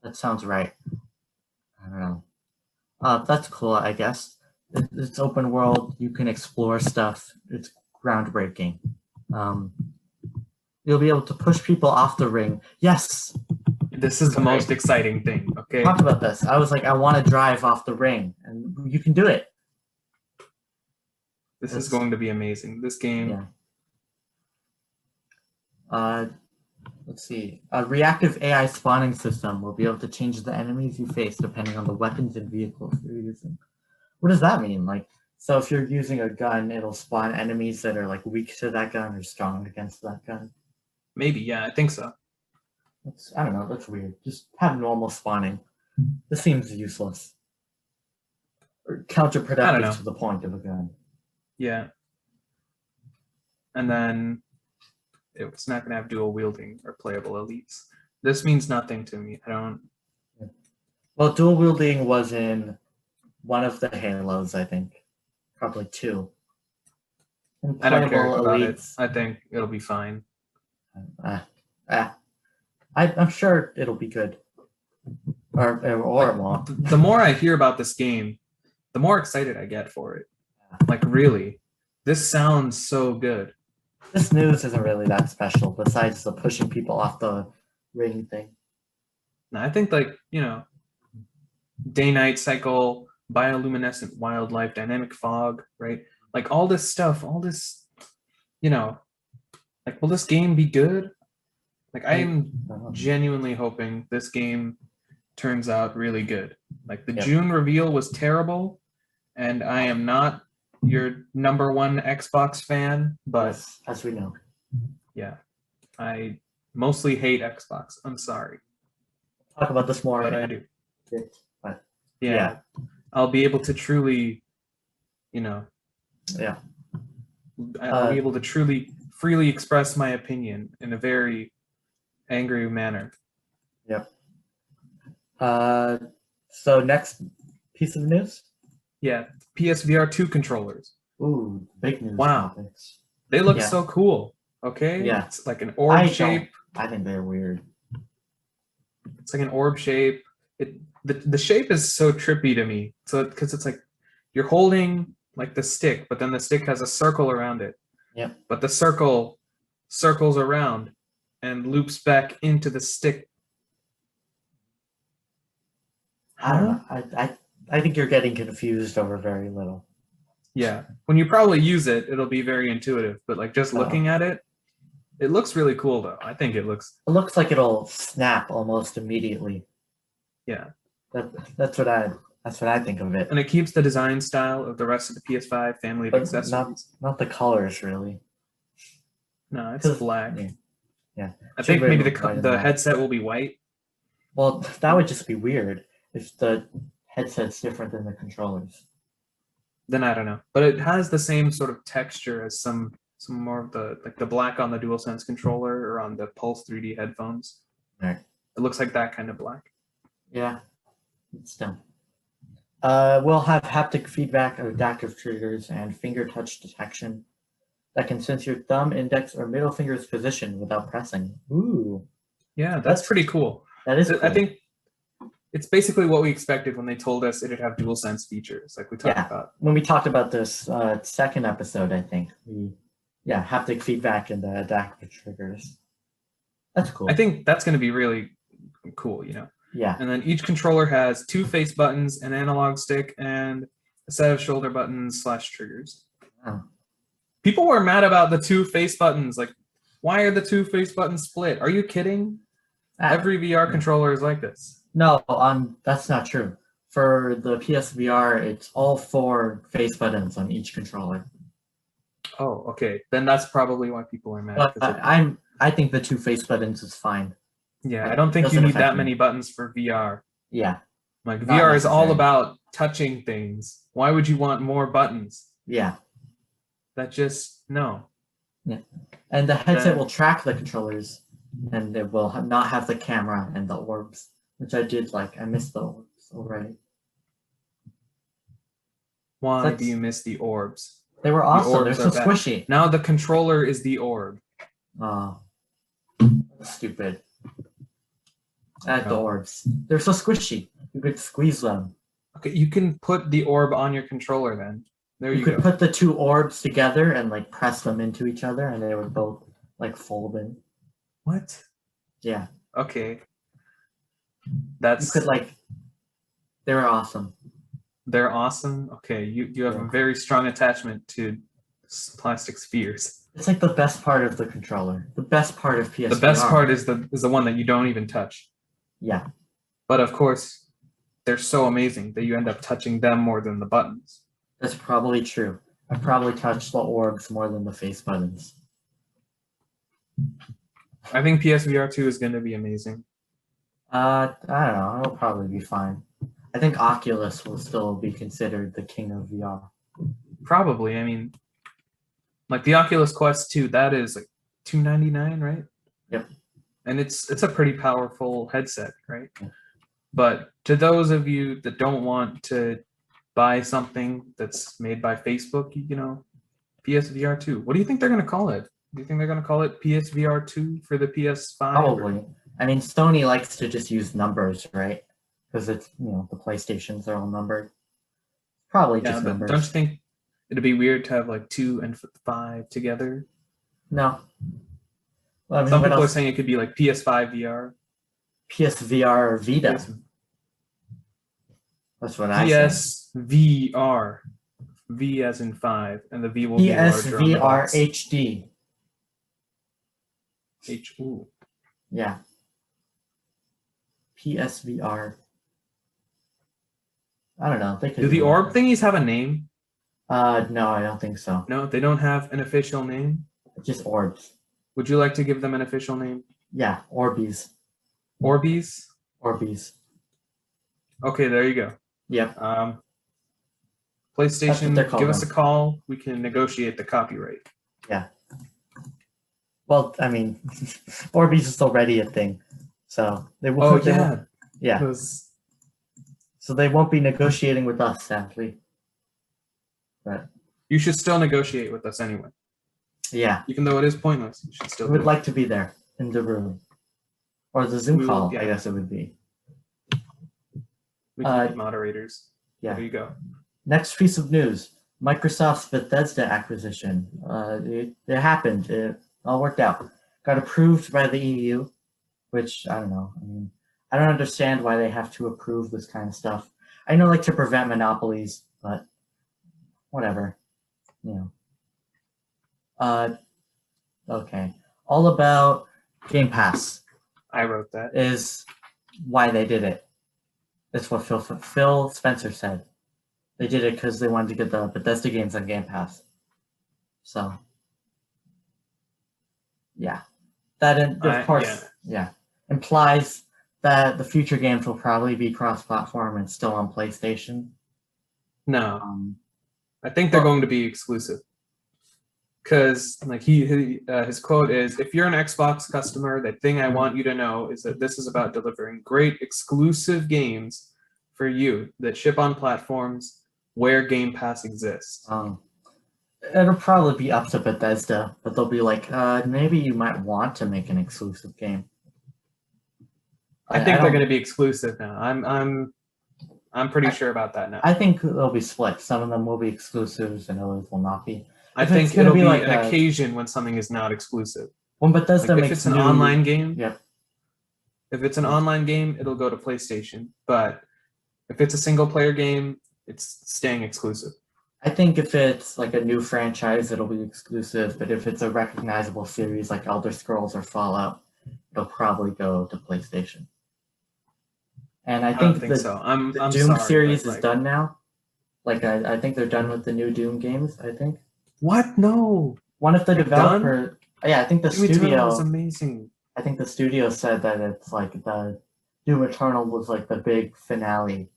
That sounds right. I don't know. That's cool, I guess. It's open world. You can explore stuff. It's groundbreaking. You'll be able to push people off the ring. Yes! This is the most exciting thing, okay? Talk about this. I was like, I want to drive off the ring, and you can do it. This is going to be amazing. This game. Yeah. Let's see. A reactive AI spawning system will be able to change the enemies you face depending on the weapons and vehicles you're using. What does that mean? So if you're using a gun, it'll spawn enemies that are weak to that gun or strong against that gun. Maybe, yeah, I think so. I don't know. That's weird. Just have normal spawning. This seems useless or counterproductive to the point of a gun. Yeah. And then it's not going to have dual wielding or playable elites. This means nothing to me. I don't. Well, dual wielding was in one of the Halos, I think. Probably 2. And I don't care about elites, it. I think it'll be fine. I'm sure it'll be good. Or it won't. The more I hear about this game, the more excited I get for it. Really. This sounds so good. This news isn't really that special, besides the pushing people off the ring thing. Now, I think, day-night cycle, bioluminescent wildlife, dynamic fog, right? All this stuff, will this game be good? I am genuinely hoping this game turns out really good. The June reveal was terrible, and I am not your number one Xbox fan, but yes, as we know. Yeah. I mostly hate Xbox. I'm sorry. Talk about this more. But I do. But yeah. I'll be able to truly, Yeah. I'll be able to truly freely express my opinion in a very angry manner. Yep. So next piece of news? Yeah, PSVR 2 controllers. Ooh, big news. Wow. Topics. They look so cool. Okay? Yeah. It's like an orb shape. I think they're weird. It's like an orb shape. The shape is so trippy to me. So because it's you're holding the stick, but then the stick has a circle around it. Yep. But the circle circles around and loops back into the stick. I don't know. I think you're getting confused over very little. Yeah. When you probably use it, it'll be very intuitive. But just looking at it, it looks really cool though. I think it looks. It looks like it'll snap almost immediately. Yeah. That's what I think of it. And it keeps the design style of the rest of the PS5 family of accessories. Not the colors really. No, it's black. Yeah. I think maybe the headset will be white. Well, that would just be weird if the headset's different than the controllers. Then I don't know. But it has the same sort of texture as some more of the black on the DualSense controller or on the Pulse 3D headphones. Right. It looks like that kind of black. Yeah. It's dumb. We'll have haptic feedback, adaptive triggers, and finger touch detection that can sense your thumb, index, or middle finger's position without pressing. Ooh. Yeah, that's pretty cool. That is cool. I think it's basically what we expected when they told us it'd have DualSense features, like we talked about. When we talked about this second episode, I think. Haptic feedback and the adaptive triggers. That's cool. I think that's going to be really cool, Yeah. And then each controller has 2 face buttons, an analog stick, and a set of shoulder buttons / triggers. Oh. People were mad about the 2 face buttons. Like, why are the 2 face buttons split? Are you kidding? Every VR controller is like this. No, that's not true. For the PSVR, it's all 4 face buttons on each controller. Oh, okay. Then that's probably why people are mad. But I think the 2 face buttons is fine. Yeah, I don't think you need that many buttons for VR. Yeah. Like, VR is all about touching things. Why would you want more buttons? Yeah. That just, no. Yeah. And the headset will track the controllers, and it will not have the camera and the orbs, which I did like. I missed the orbs already. Why do you miss the orbs? They were awesome. They're so squishy. Now the controller is the orb. Oh. Stupid. Add the orbs. They're so squishy. You could squeeze them. Okay, you can put the orb on your controller then. There you go. You could put the 2 orbs together and like press them into each other, and they would both like fold in. What? Yeah. Okay. That's. You could like. They were awesome. They're awesome. Okay, you have a very strong attachment to plastic spheres. It's like the best part of the controller. The best part of PSVR. The best part is the one that you don't even touch. Yeah. But of course, they're so amazing that you end up touching them more than the buttons. That's probably true. I probably touched the orbs more than the face buttons. I think PSVR 2 is going to be amazing. I don't know. It'll probably be fine. I think Oculus will still be considered the king of VR. Probably. I mean, like the Oculus Quest 2, that is like $299, right? Yep. And it's a pretty powerful headset, right? Yeah. But to those of you that don't want to buy something that's made by Facebook, you know, PSVR 2. What do you think they're going to call it? Do you think they're going to call it PSVR 2 for the PS5? Probably. I mean, Sony likes to just use numbers, right? Because it's, you know, the PlayStations are all numbered. Probably just numbers. Don't you think it'd be weird to have like 2 and 5 together? No. Well, I mean, some people are saying it could be like PS5 VR. PSVR Vita. That's what I said. PSVR. V as in 5, and the V will be larger on the box. PSVR HD. Ooh. Yeah. PSVR. I don't know. They could do the orb thingies have a name? No, I don't think so. No, they don't have an official name? Just orbs. Would you like to give them an official name? Yeah, Orbies. Orbies? Orbies. Okay, there you go. Yep. PlayStation, give us a call. We can negotiate the copyright. Yeah. Well, I mean, Orbies is already a thing, so they will. Yeah. So they won't be negotiating with us, sadly. But you should still negotiate with us anyway. Yeah. Even though it is pointless, you should still. We would like to be there in the room, or the Zoom call. I guess it would be. We can be moderators. Yeah. There you go. Next piece of news: Microsoft's Bethesda acquisition. It happened. It all worked out. Got approved by the EU, which I don't know. I mean, I don't understand why they have to approve this kind of stuff. I know, like, to prevent monopolies, but whatever. You know. Okay. All about Game Pass. I wrote that. Is why they did it. That's what Phil Spencer said. They did it because they wanted to get the Bethesda games on Game Pass. So, yeah. That, of course, implies that the future games will probably be cross-platform and still on PlayStation. No. I think they're going to be exclusive. Because like his quote is, if you're an Xbox customer, the thing I want you to know is that this is about delivering great exclusive games for you that ship on platforms where Game Pass exists. It'll probably be up to Bethesda, but they'll be like, maybe you might want to make an exclusive game. I think they're going to be exclusive now. I'm pretty sure about that now. I think they'll be split. Some of them will be exclusives and others will not be. I think it'll be like an occasion when something is not exclusive. When Bethesda like makes if it's an online game, yep. If it's an online game, it'll go to PlayStation. But if it's a single player game, it's staying exclusive. I think if it's like a new franchise, it'll be exclusive. But if it's a recognizable series like Elder Scrolls or Fallout, it'll probably go to PlayStation. And I don't think think the, so. I'm the Doom sorry, series but, is like- done now. Like I think they're done with the new Doom games. I think What? No. one of the They're developer. Yeah, I think the Doom Eternal is studio. amazing. I think the studio said that it's like the Doom Eternal was like the big finale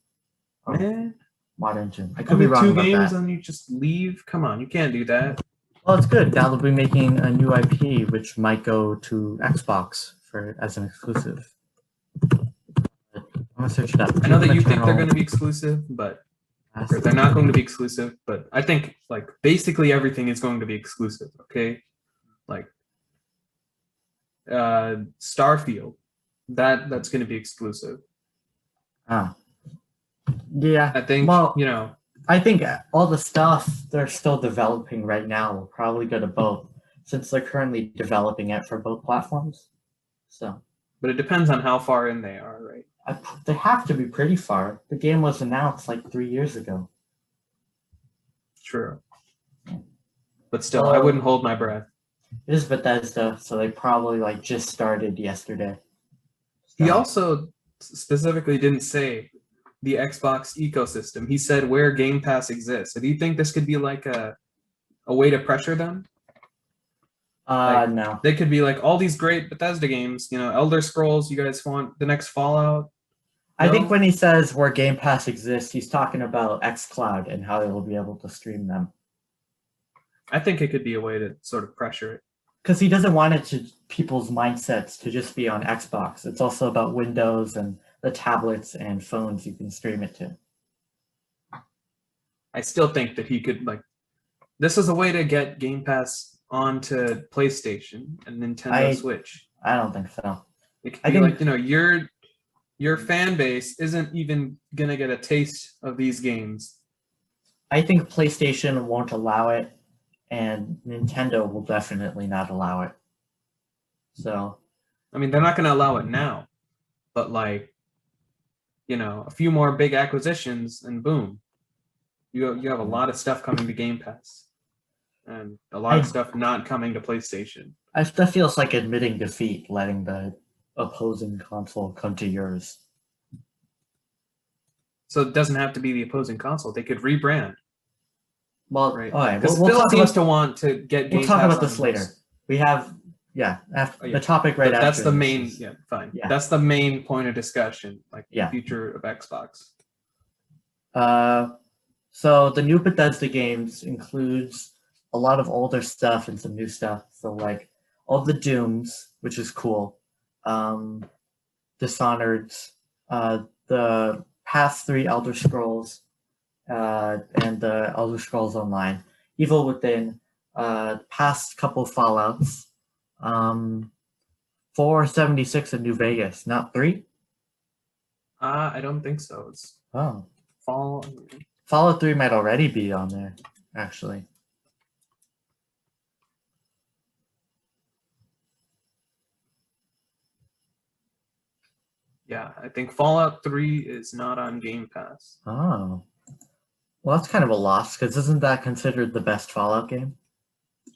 of Man, modern Doom. I could be only wrong 2 about games that. and you just leave? Come on, you can't do that. Well, it's good. Now they'll be making a new IP, which might go to Xbox as an exclusive. I'm gonna search it up. I know that Doom you think they're Eternal going to be exclusive, but has- or they're not going to be exclusive. But I think like basically everything is going to be exclusive. Okay, like Starfield, that's going to be exclusive. Ah. Yeah. I think Well, you know. I think all the stuff they're still developing right now will probably go to both, since they're currently developing it for both platforms. So But it depends on how far in they are, right? they have to be pretty far. The game was announced like 3 years ago. True. But still, I wouldn't hold my breath. It is Bethesda, so they probably like just started yesterday. He So- also specifically didn't say the Xbox ecosystem. He said where Game Pass exists. So do you think this could be like a way to pressure them? no. They could be like all these great Bethesda games, you know, Elder Scrolls, you guys want the next Fallout? I No? think when he says where Game Pass exists, he's talking about xCloud and how they will be able to stream them. I think it could be a way to sort of pressure it. Because he doesn't want it to people's mindsets to just be on Xbox. It's also about Windows and the tablets and phones you can stream it to. I still think that he could like this is a way to get Game Pass onto PlayStation and Nintendo Switch. I don't think so. It could I be think- like, you know, your fan base isn't even gonna get a taste of these games. I think PlayStation won't allow it, and Nintendo will definitely not allow it. So I mean, they're not gonna allow it now, but like, you know, a few more big acquisitions and boom, you have a lot of stuff coming to Game Pass, and a lot of stuff not coming to PlayStation. that feels like admitting defeat, letting the opposing console come to yours. So it doesn't have to be the opposing console; they could rebrand, Well, right? all right. Because We'll Phil talk seems about to want to get. Game we'll talk Pass about this on later. most- We have after Oh, yeah. the topic right after. That's the this main. is- Yeah, fine. Yeah. That's the main point of discussion, like Yeah. the future of Xbox. So the new Bethesda games includes a lot of older stuff and some new stuff. So like all the Dooms, which is cool. Dishonored, the past 3 Elder Scrolls, and the Elder Scrolls Online. Evil Within, past couple Fallouts. 476 in New Vegas, not 3? I don't think so. It's Oh. fall. Fallout 3 might already be on there, actually. Yeah, I think Fallout 3 is not on Game Pass. Oh. Well, that's kind of a loss, because isn't that considered the best Fallout game?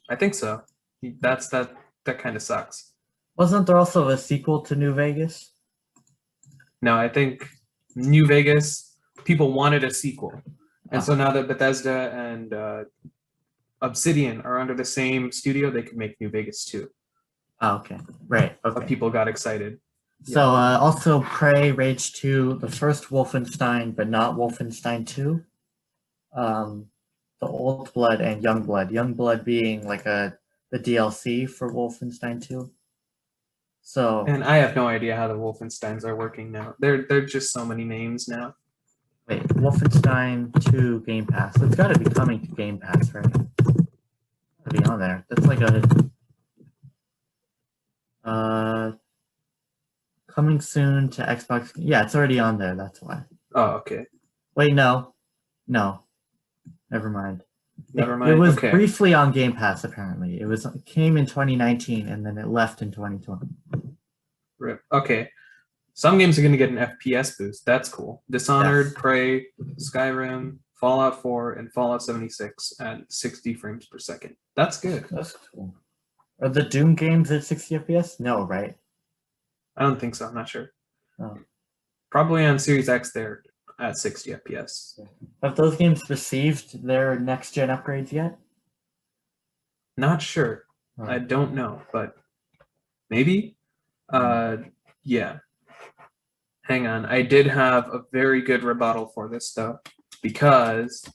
I think so. That kind of sucks. Wasn't there also a sequel to New Vegas? No, I think New Vegas people wanted a sequel, and so now that Bethesda and Obsidian are under the same studio, they could make New Vegas 2. Oh, okay. Right, But okay. people got excited. So also Prey, Rage 2, the first Wolfenstein, but not Wolfenstein 2. The Old Blood and Young Blood. Young Blood being like the DLC for Wolfenstein 2. So And I have no idea how the Wolfensteins are working now. They're just so many names now. wait, Wolfenstein 2 Game Pass. It's got to be coming to Game Pass, right? Gotta be on there. That's like coming soon to Xbox. Yeah, it's already on there. That's why. Oh, okay. Wait, no, never mind. Never It mind. was Okay. briefly on Game Pass. Apparently, it came in 2019 and then it left in 2020. Rip. Okay. Some games are going to get an FPS boost. That's cool. Dishonored, Prey, Skyrim, Fallout 4, and Fallout 76 at 60 frames per second. That's good. That's cool. Are the Doom games at 60 FPS? No, right? I don't think so. I'm not sure. Oh. Probably on Series X, they're at 60 FPS. Have those games received their next-gen upgrades yet? Not sure. Oh. I don't know, but maybe. Yeah. Hang on. I did have a very good rebuttal for this, though, because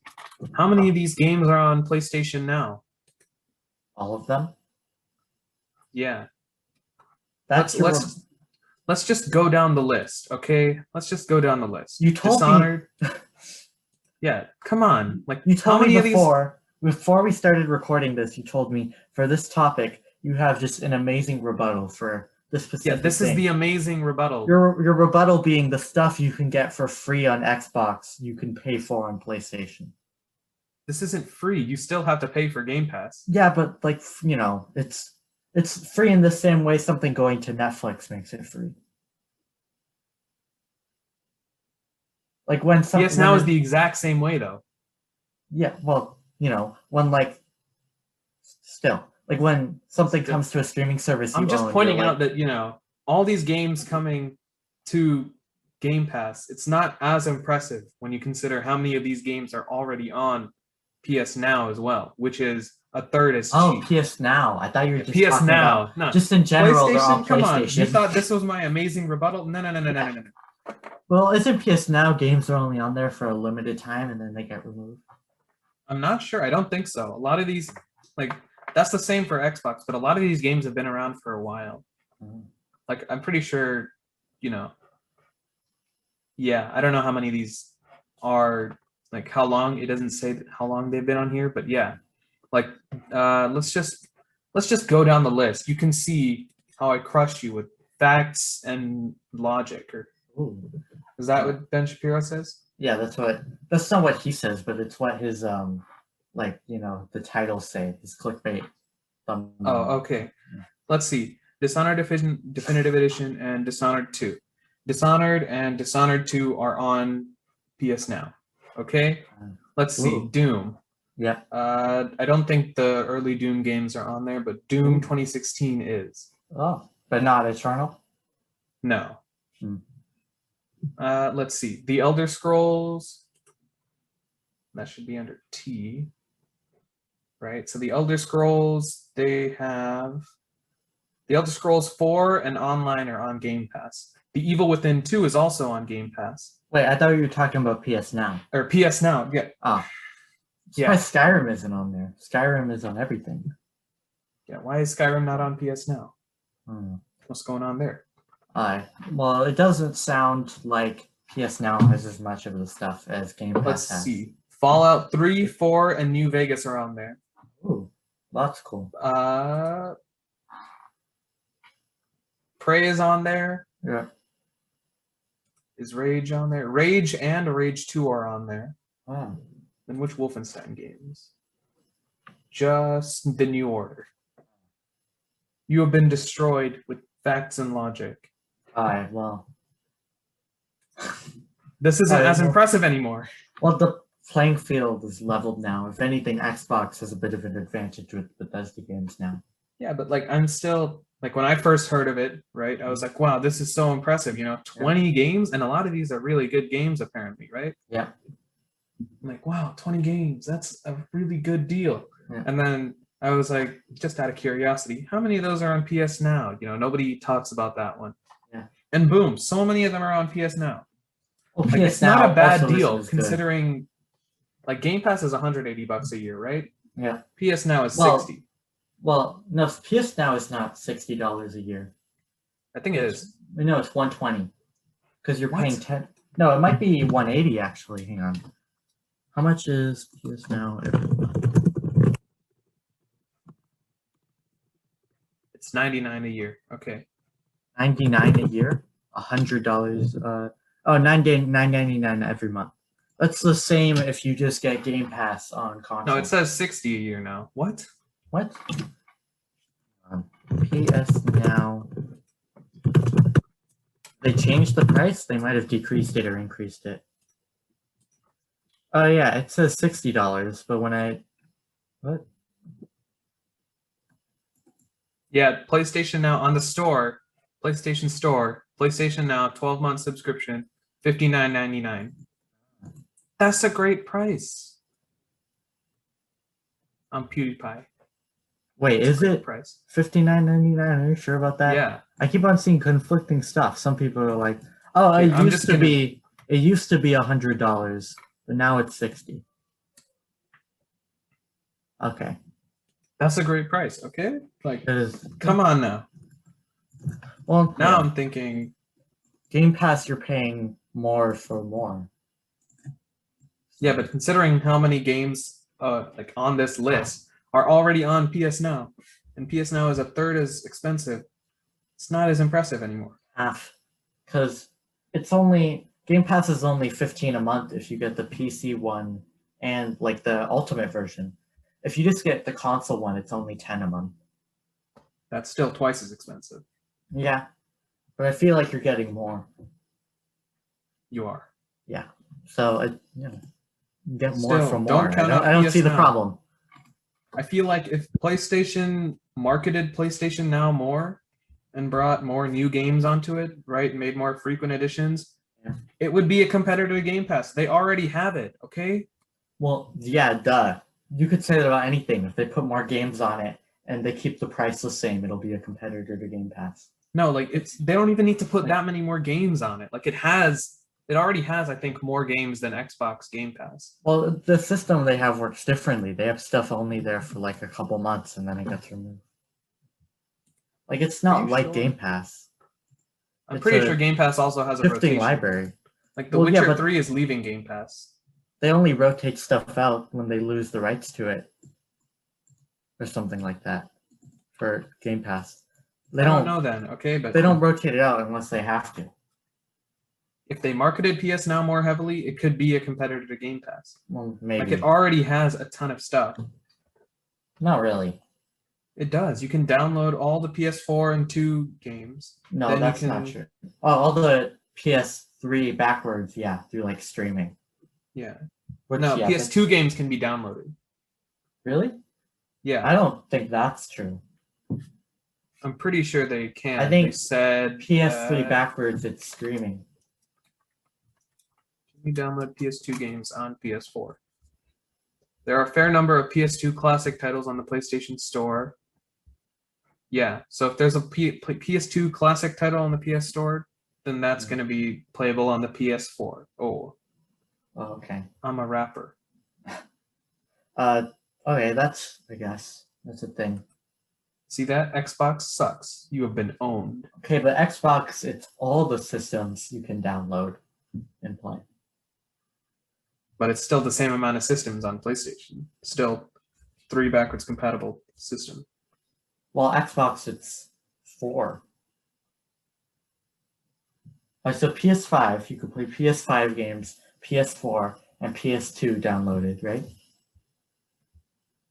how many of these games are on PlayStation now? All of them? Yeah. Let's just go down the list, okay? Let's just go down the list. You told Dishonored. Yeah, come on. Like, you told how many me of these? before we started recording this, you told me for this topic you have just an amazing rebuttal for this specific Yeah, this thing. is the amazing rebuttal. Your rebuttal being the stuff you can get for free on Xbox, you can pay for on PlayStation. This isn't free. You still have to pay for Game Pass. Yeah, but like, you know, it's free in the same way something going to Netflix makes it free. Like when something PS Now is the exact same way, though. Yeah, well, you know, when like still like when something comes to a streaming service, I'm just pointing out that, you know, all these games coming to Game Pass, it's not as impressive when you consider how many of these games are already on PS Now as well, which is a third as cheap. Oh, PS Now. I thought you were just PS talking Now. about, No. just in general, they're on PlayStation, come on. PlayStation. You thought this was my amazing rebuttal? No. Well, isn't PS Now games are only on there for a limited time and then they get removed? I'm not sure. I don't think so. A lot of these, like, that's the same for Xbox, but a lot of these games have been around for a while. Like, I'm pretty sure, you know, yeah, I don't know how many of these are, like, how long. It doesn't say how long they've been on here, but yeah. Like, let's just go down the list. You can see how I crushed you with facts and logic. Or is that what Ben Shapiro says? Yeah, that's not what he says, but it's what his like, you know, the titles say, his clickbait. Oh, okay. Let's see. Dishonored Definitive Edition and Dishonored 2. Dishonored and Dishonored 2 are on PS Now. Okay? Let's see. Doom. Yeah. I don't think the early Doom games are on there, but Doom 2016 is. Oh, but not Eternal? No. Let's see. The Elder Scrolls. That should be under T. Right? So the Elder Scrolls, they have... The Elder Scrolls 4 and Online are on Game Pass. The Evil Within 2 is also on Game Pass. Wait, I thought you were talking about PS Now. Or PS Now, yeah. Oh. That's why Skyrim isn't on there. Skyrim is on everything. Yeah, why is Skyrim not on PS Now? What's going on there? Well, it doesn't sound like PS Now has as much of the stuff as Game Pass Let's has. see. Fallout 3, 4, and New Vegas are on there. Ooh, that's cool. Prey is on there. Yeah. Is Rage on there? Rage and Rage 2 are on there. Oh. Then which Wolfenstein games? Just the New Order. You have been destroyed with facts and logic. Well. This isn't as impressive anymore. Well, the playing field is leveled now. If anything, Xbox has a bit of an advantage with Bethesda games now. Yeah, but like I'm still like when I first heard of it, right? I was like, wow, this is so impressive. You know, 20 games, and a lot of these are really good games, apparently, right? Yeah. I'm like, wow, 20 games. That's a really good deal. Yeah. And then I was like, just out of curiosity, how many of those are on PS Now? You know, nobody talks about that one. Yeah. And boom, so many of them are on PS Now. Well, like, PS it's not a bad also deal is considering, like, Game Pass is $180 a year, right? Yeah. PS Now is $60. Well, no, PS Now is not $60 a year. I think it is. No, it's $120 because you're paying 10. No, it might be $180 actually. Hang on. How much is PS Now every month? It's $99 a year. Okay. $99 a year. $100. $9.99 every month. That's the same if you just get Game Pass on console. No, it says $60 a year now. What? What? PS Now They changed the price? They might have decreased it or increased it. Oh yeah, it says $60, but when I... What? Yeah, PlayStation Now on the store, PlayStation Store, PlayStation Now 12-month subscription, $59.99. That's a great price. On PewDiePie. Wait, is it price? $59.99? Are you sure about that? Yeah. I keep on seeing conflicting stuff. Some people are like, "Oh, it used to be $100, but now it's $60." Okay. That's a great price. Okay, like, come on now. Well, now I'm thinking, Game Pass, you're paying more for more. Yeah, but considering how many games like on this list are already on PS Now, and PS Now is a third as expensive, it's not as impressive anymore. Half, because it's only Game Pass is only $15 a month if you get the PC one and like the Ultimate version. If you just get the console one, it's only $10 a month. That's still twice as expensive. Yeah, but I feel like you're getting more. You are. Yeah, so get more Still, from more. Don't count I don't see the Now. problem. I feel like if PlayStation marketed PlayStation Now more and brought more new games onto it, right, made more frequent editions, it would be a competitor to Game Pass. They already have it, okay? Well, yeah, duh. You could say that about anything. If they put more games on it and they keep the price the same, it'll be a competitor to Game Pass. No, like they don't even need to put that many more games on it. Like it already has, I think, more games than Xbox Game Pass. Well, the system they have works differently. They have stuff only there for like a couple months and then it gets removed. Like it's not like Game Pass. I'm pretty sure Game Pass also has a rotation library. Like The Witcher 3 is leaving Game Pass. They only rotate stuff out when they lose the rights to it, or something like that, for Game Pass. I don't know then, okay, but they don't rotate it out unless they have to. If they marketed PS Now more heavily, it could be a competitor to Game Pass. Well, maybe. Like it already has a ton of stuff. Not really. It does. You can download all the PS4 and 2 games. No, then that's not true. Oh, all the PS3 backwards, yeah, through like streaming. Yeah. No, PS2 games can be downloaded. Really? Yeah. I don't think that's true. I'm pretty sure they can. I think they said PS3 backwards, it's streaming. You download PS2 games on PS4. There are a fair number of PS2 classic titles on the PlayStation Store. Yeah, so if there's a PS2 classic title on the PS Store, then that's going to be playable on the PS4. Oh, okay. I'm a rapper. Okay, I guess that's a thing. See that? Xbox sucks. You have been owned. Okay, but Xbox, it's all the systems you can download and play. But it's still the same amount of systems on PlayStation. Still 3 backwards compatible system. Well, Xbox, it's 4. So PS5, you could play PS5 games, PS4, and PS2 downloaded, right?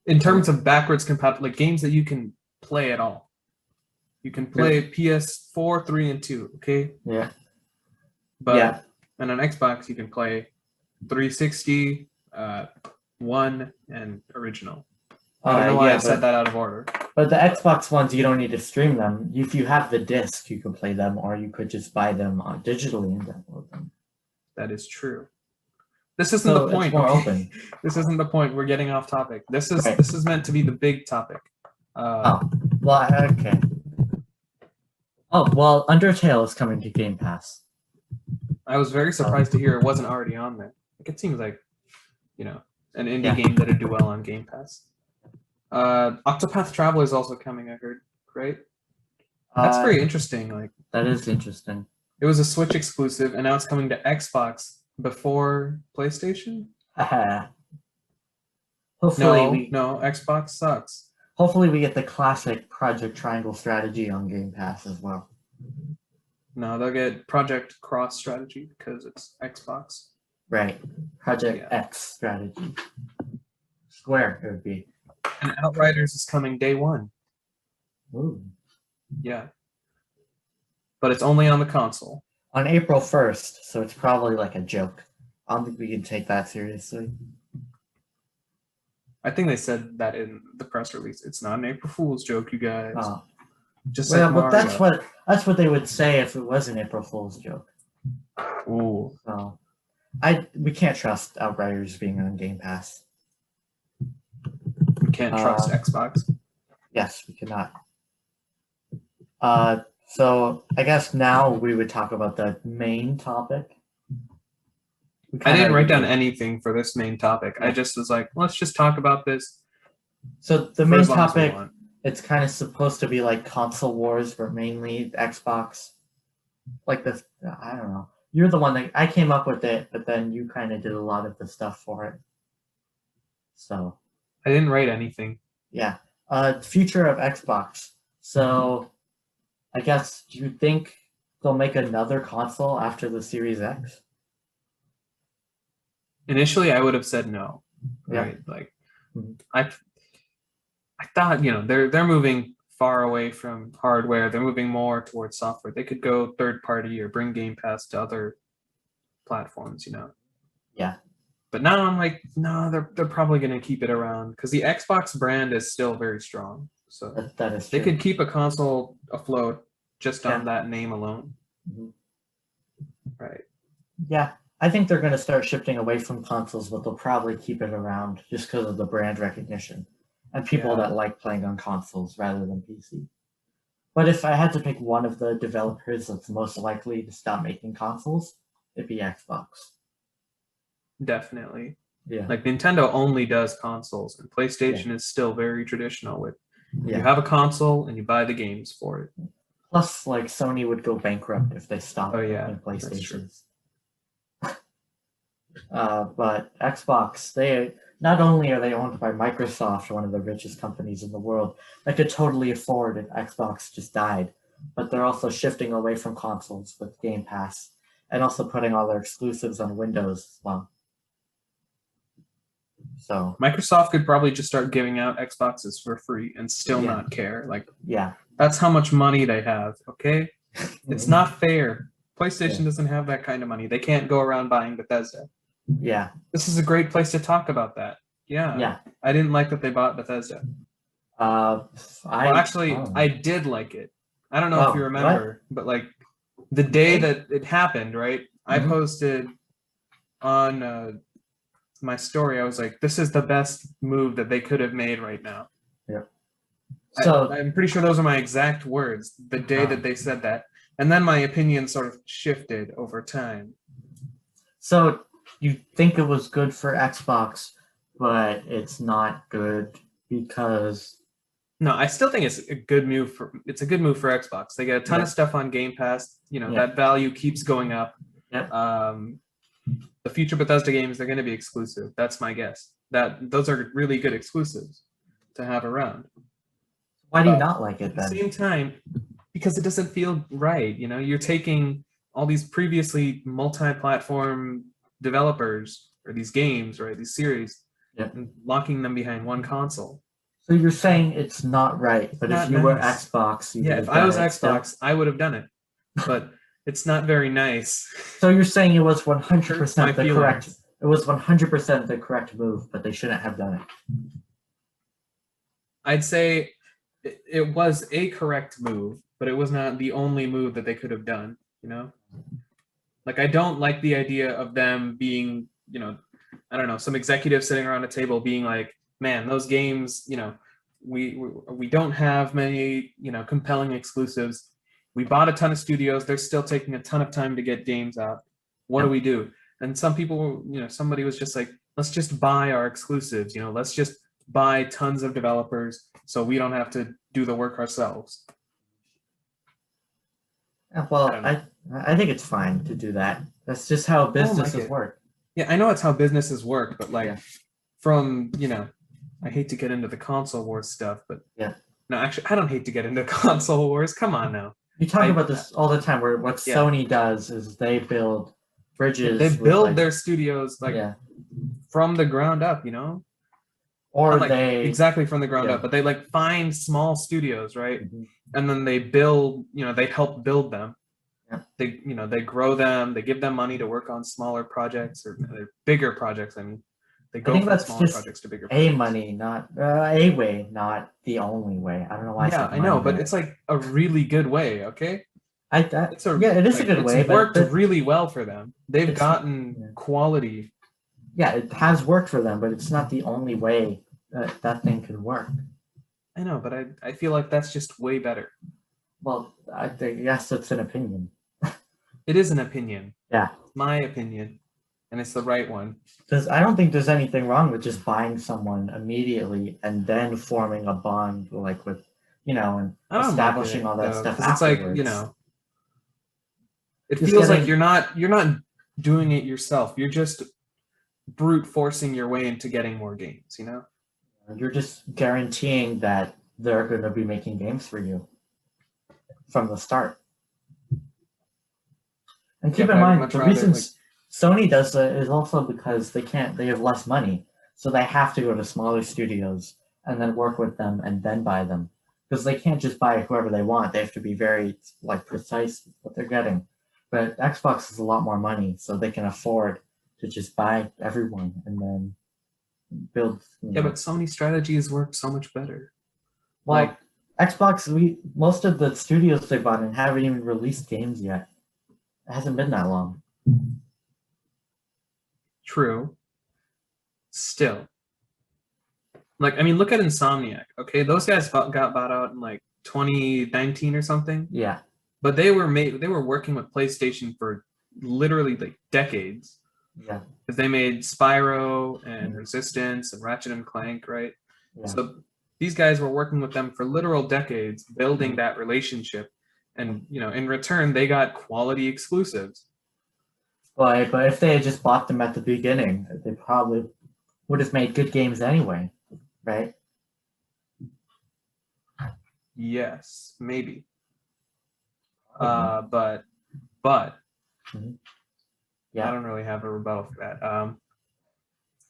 In terms of backwards compatible, like games that you can play at all. You can play PS4, 3, and 2, okay? Yeah. But and on Xbox, you can play 360, 1, and original. I don't know why I said that out of order. But the Xbox ones, you don't need to stream them. If you have the disc, you can play them, or you could just buy them digitally and download them. That is true. This isn't the point. It's more open. This isn't the point. We're getting off topic. This is meant to be the big topic. Okay. Oh, well, Undertale is coming to Game Pass. I was very surprised to hear it wasn't already on there. Like, it seems like, an indie game that'd do well on Game Pass. Octopath Traveler is also coming, I heard, right? That's very interesting. Like, that is interesting. It was a Switch exclusive, and now it's coming to Xbox before PlayStation? Hopefully no, Xbox sucks. Hopefully we get the classic Project Triangle strategy on Game Pass as well. No, they'll get Project Cross strategy because it's Xbox. Right. Project X strategy. Square, it would be. And Outriders is coming day 1. Ooh. Yeah. But it's only on the console. On April 1st, so it's probably like a joke. I don't think we can take that seriously. I think they said that in the press release. It's not an April Fool's joke, you guys. Just well, like but Mario. that's what they would say if it was an April Fool's joke. Ooh. So we can't trust Outriders being on Game Pass. We can't trust Xbox. Yes, we cannot. So I guess now we would talk about the main topic. I didn't write down anything for this main topic. Yeah. I just was like, let's just talk about this. So the main topic, it's kind of supposed to be like console wars, but mainly Xbox. Like this, I don't know. You're the one that I came up with it, but then you kind of did a lot of the stuff for it. So I didn't write anything. Yeah. Future of Xbox. So I guess, do you think they'll make another console after the Series X? Initially, I would have said no. Yeah. Right? Like, I thought, they're moving far away from hardware. They're moving more towards software. They could go third party or bring Game Pass to other platforms, Yeah. But now I'm like, no, they're probably going to keep it around because the Xbox brand is still very strong. So that is true. They could keep a console afloat just on that name alone. Mm-hmm. Right. Yeah. I think they're going to start shifting away from consoles, but they'll probably keep it around just because of the brand recognition and people that like playing on consoles rather than PC. But if I had to pick one of the developers that's most likely to stop making consoles, it'd be Xbox. Definitely. Yeah. Like Nintendo only does consoles, and PlayStation is still very traditional with you have a console and you buy the games for it. Plus, like Sony would go bankrupt if they stopped making PlayStations. But Xbox, they not only are they owned by Microsoft, one of the richest companies in the world, that could totally afford if Xbox just died, but they're also shifting away from consoles with Game Pass and also putting all their exclusives on Windows as well. So Microsoft could probably just start giving out Xboxes for free and still not care. Like, yeah, that's how much money they have. Okay, it's not fair. PlayStation doesn't have that kind of money. They can't go around buying Bethesda. Yeah, this is a great place to talk about that. Yeah. I didn't like that they bought Bethesda. I did like it. I don't know if you remember, but like the day that it happened, right? I posted on my story. I was like, "This is the best move that they could have made right now." Yeah. So I'm pretty sure those are my exact words. The day that they said that, and then my opinion sort of shifted over time. So you think it was good for Xbox, but it's not good because... No, I still think it's a good move for Xbox. They get a ton of stuff on Game Pass. That value keeps going up. Yep. The future Bethesda games, they're going to be exclusive. That's my guess. Those are really good exclusives to have around. Why do you not like it then? At the same time, because it doesn't feel right. You're taking all these previously multi-platform developers or these games, right? These series, and locking them behind one console. So you're saying it's not right, but if you were Xbox, if I was Xbox, I would have done it. But it's not very nice. So you're saying it was 100% the correct. It was 100% the correct move, but they shouldn't have done it. I'd say it was a correct move, but it was not the only move that they could have done. Like I don't like the idea of them being, I don't know, some executive sitting around a table being like, man, those games, we don't have many, compelling exclusives. We bought a ton of studios. They're still taking a ton of time to get games out. What do we do? And some people, somebody was just like, let's just buy our exclusives. Let's just buy tons of developers so we don't have to do the work ourselves. Well, I think it's fine to do that. That's just how businesses work. Yeah, I know it's how businesses work, but from, I hate to get into the console wars stuff, but no, actually, I don't hate to get into console wars. Come on now. You talk about this all the time, where what Sony does is they build bridges. They build their studios from the ground up, Or not exactly from the ground up, but they find small studios, right? And then they build, they help build them. Yeah. They grow them, they give them money to work on smaller projects or bigger projects. I mean, they I go think from that's smaller just projects to bigger a projects. money, not a way, not the only way. I don't know why I Yeah, said I know, money but there. it's like a really good way, okay? Yeah, it is a Like good it's way, worked but really well for them. They've it's gotten quality. yeah, it has worked for them, but it's not the only way that thing could work. I know, but I feel like that's just way better. Well, I think yes, it's an opinion. It is an opinion. Yeah, My opinion, and it's the right one. because I don't think there's anything wrong with just buying someone immediately and then forming a bond, like with, and I don't mind establishing it all that though, stuff because it's like, afterwards. it Just feels like getting, you're not doing it yourself. You're just brute forcing your way into getting more games, you're just guaranteeing that they're going to be making games for you from the start. And keep Yeah, but in I would mind, much the rather reasons Sony does it is also because they have less money. So they have to go to smaller studios and then work with them and then buy them. Because they can't just buy whoever they want. They have to be very precise with what they're getting. But Xbox has a lot more money, so they can afford to just buy everyone and then build. yeah, but Sony strategies work so much better. Well, Xbox, most of the studios they bought in haven't even released games yet. It hasn't been that long. True. Still, I mean, look at Insomniac. Okay, those guys got bought out in 2019 or something. Yeah. But they were working with PlayStation for literally decades. Yeah. Because they made Spyro and Resistance and Ratchet and Clank, right? Yeah. So these guys were working with them for literal decades, building that relationship, and in return they got quality exclusives. But if they had just bought them at the beginning, they probably would have made good games anyway, right? Yes, maybe. Okay. But Yeah. I don't really have a rebuttal for that.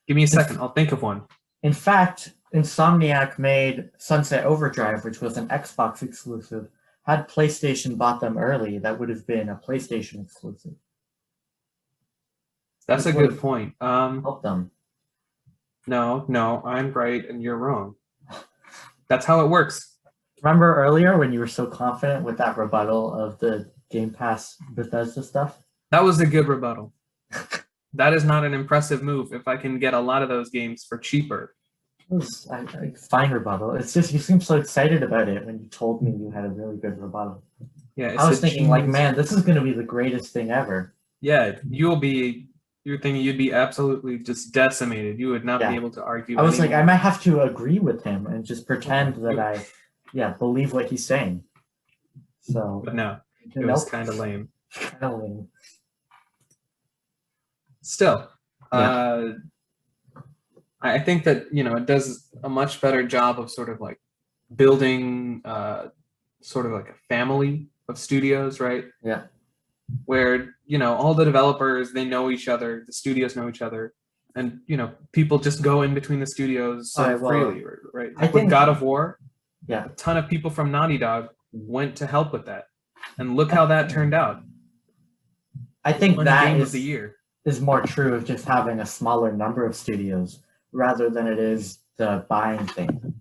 Give me a second. I'll think of one. In fact, Insomniac made Sunset Overdrive, which was an Xbox exclusive. Had PlayStation bought them early, that would have been a PlayStation exclusive. That's a good point. Help them. No, I'm right and you're wrong. That's how it works. Remember earlier when you were so confident with that rebuttal of the Game Pass Bethesda stuff? That was a good rebuttal. That is not an impressive move if I can get a lot of those games for cheaper. It was a fine rebuttal. It's just you seemed so excited about it when you told me you had a really good rebuttal. Yeah, I was thinking man, this is going to be the greatest thing ever. Yeah, you're thinking you'd be absolutely just decimated. You would not be able to argue. I was anymore. I might have to agree with him and just pretend that I believe what he's saying. So, but no, it was kind of lame. Kind of lame. Still, I think that it does a much better job of sort of building sort of a family of studios, right? Yeah. Where all the developers, they know each other, the studios know each other, and people just go in between the studios freely, right? I think God of War, a ton of people from Naughty Dog went to help with that, and look how that turned out. I think that game of the year is more true of just having a smaller number of studios rather than it is the buying thing.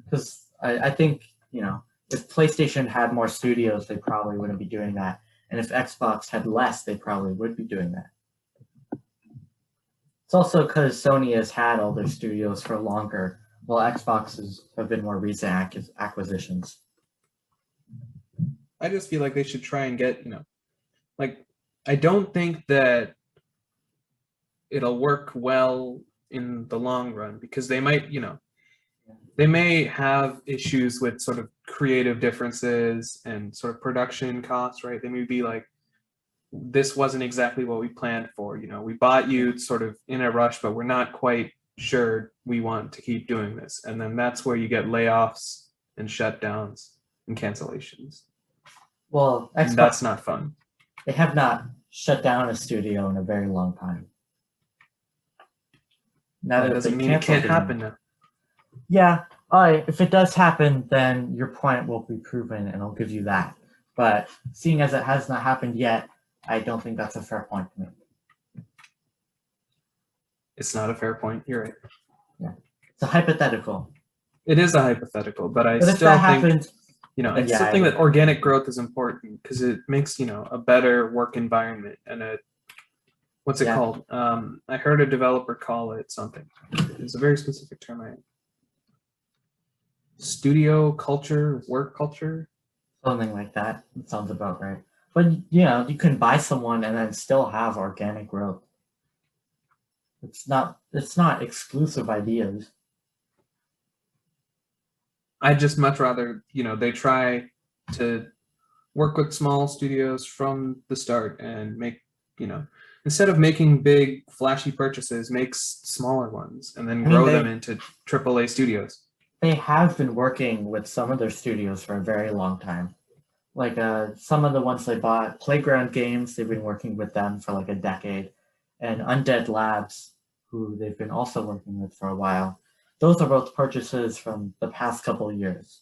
Because I think if PlayStation had more studios, they probably wouldn't be doing that. And if Xbox had less, they probably would be doing that. It's also because Sony has had all their studios for longer, while Xboxes have been more recent acquisitions. I just feel like they should try and get, I don't think that it'll work well in the long run because they might, they may have issues with sort of creative differences and sort of production costs, right? They may be this wasn't exactly what we planned for. We bought you sort of in a rush, but we're not quite sure we want to keep doing this. And then that's where you get layoffs and shutdowns and cancellations. Well, Xbox, that's not fun. They have not shut down a studio in a very long time. Now that doesn't mean it can't happen now. Yeah, if it does happen, then your point will be proven, and I'll give you that. But seeing as it has not happened yet, I don't think that's a fair point to make. It's not a fair point. You're right. Yeah, it's a hypothetical. It is a hypothetical, but I But if still that think, happened, I then yeah, still I think would- that organic growth is important because it makes, a better work environment and what's it Yeah. called? I heard a developer call it something. It's a very specific term. Studio culture, work culture. something like that. It sounds about right. But you can buy someone and then still have organic growth. It's not exclusive ideas. I'd just much rather, they try to work with small studios from the start and make, instead of making big flashy purchases, make smaller ones and then grow them into AAA studios. They have been working with some of their studios for a very long time. Like some of the ones they bought, Playground Games, they've been working with them for like a decade, and Undead Labs, who they've been also working with for a while. Those are both purchases from the past couple of years.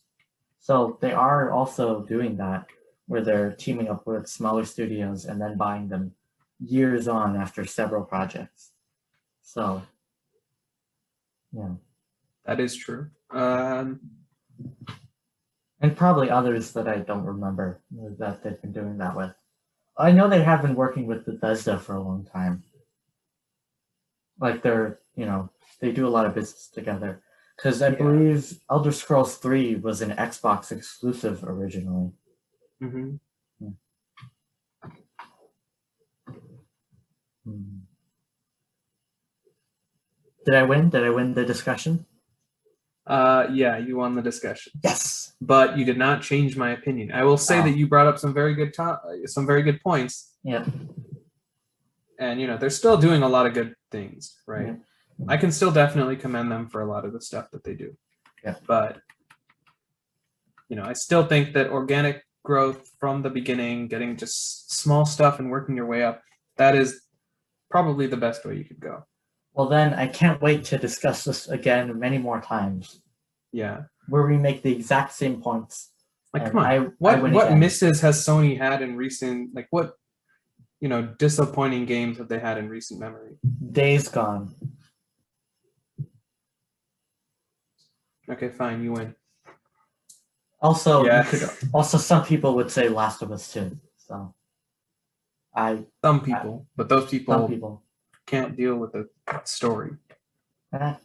So they are also doing that, where they're teaming up with smaller studios and then buying them years on after several projects. So, yeah. That is true. And probably others that I don't remember that they've been doing that with. I know they have been working with Bethesda for a long time. Like they do a lot of business together. Because I believe Elder Scrolls 3 was an Xbox exclusive originally. Mm-hmm. Did I win? Did I win the discussion? Yeah, you won the discussion. Yes. But you did not change my opinion. I will say that you brought up some very good points. Yep. And they're still doing a lot of good things, right? Yep. I can still definitely commend them for a lot of the stuff that they do. Yeah. But I still think that organic growth from the beginning, getting just small stuff and working your way up, that is probably the best way you could go. Well, then I can't wait to discuss this again many more times. Yeah. Where we make the exact same points. Like, come on. What misses has Sony had in recent, like what, disappointing games have they had in recent memory? Days Gone. Okay, fine, you win. Also, some people would say Last of Us 2. So, but those people can't deal with the story. And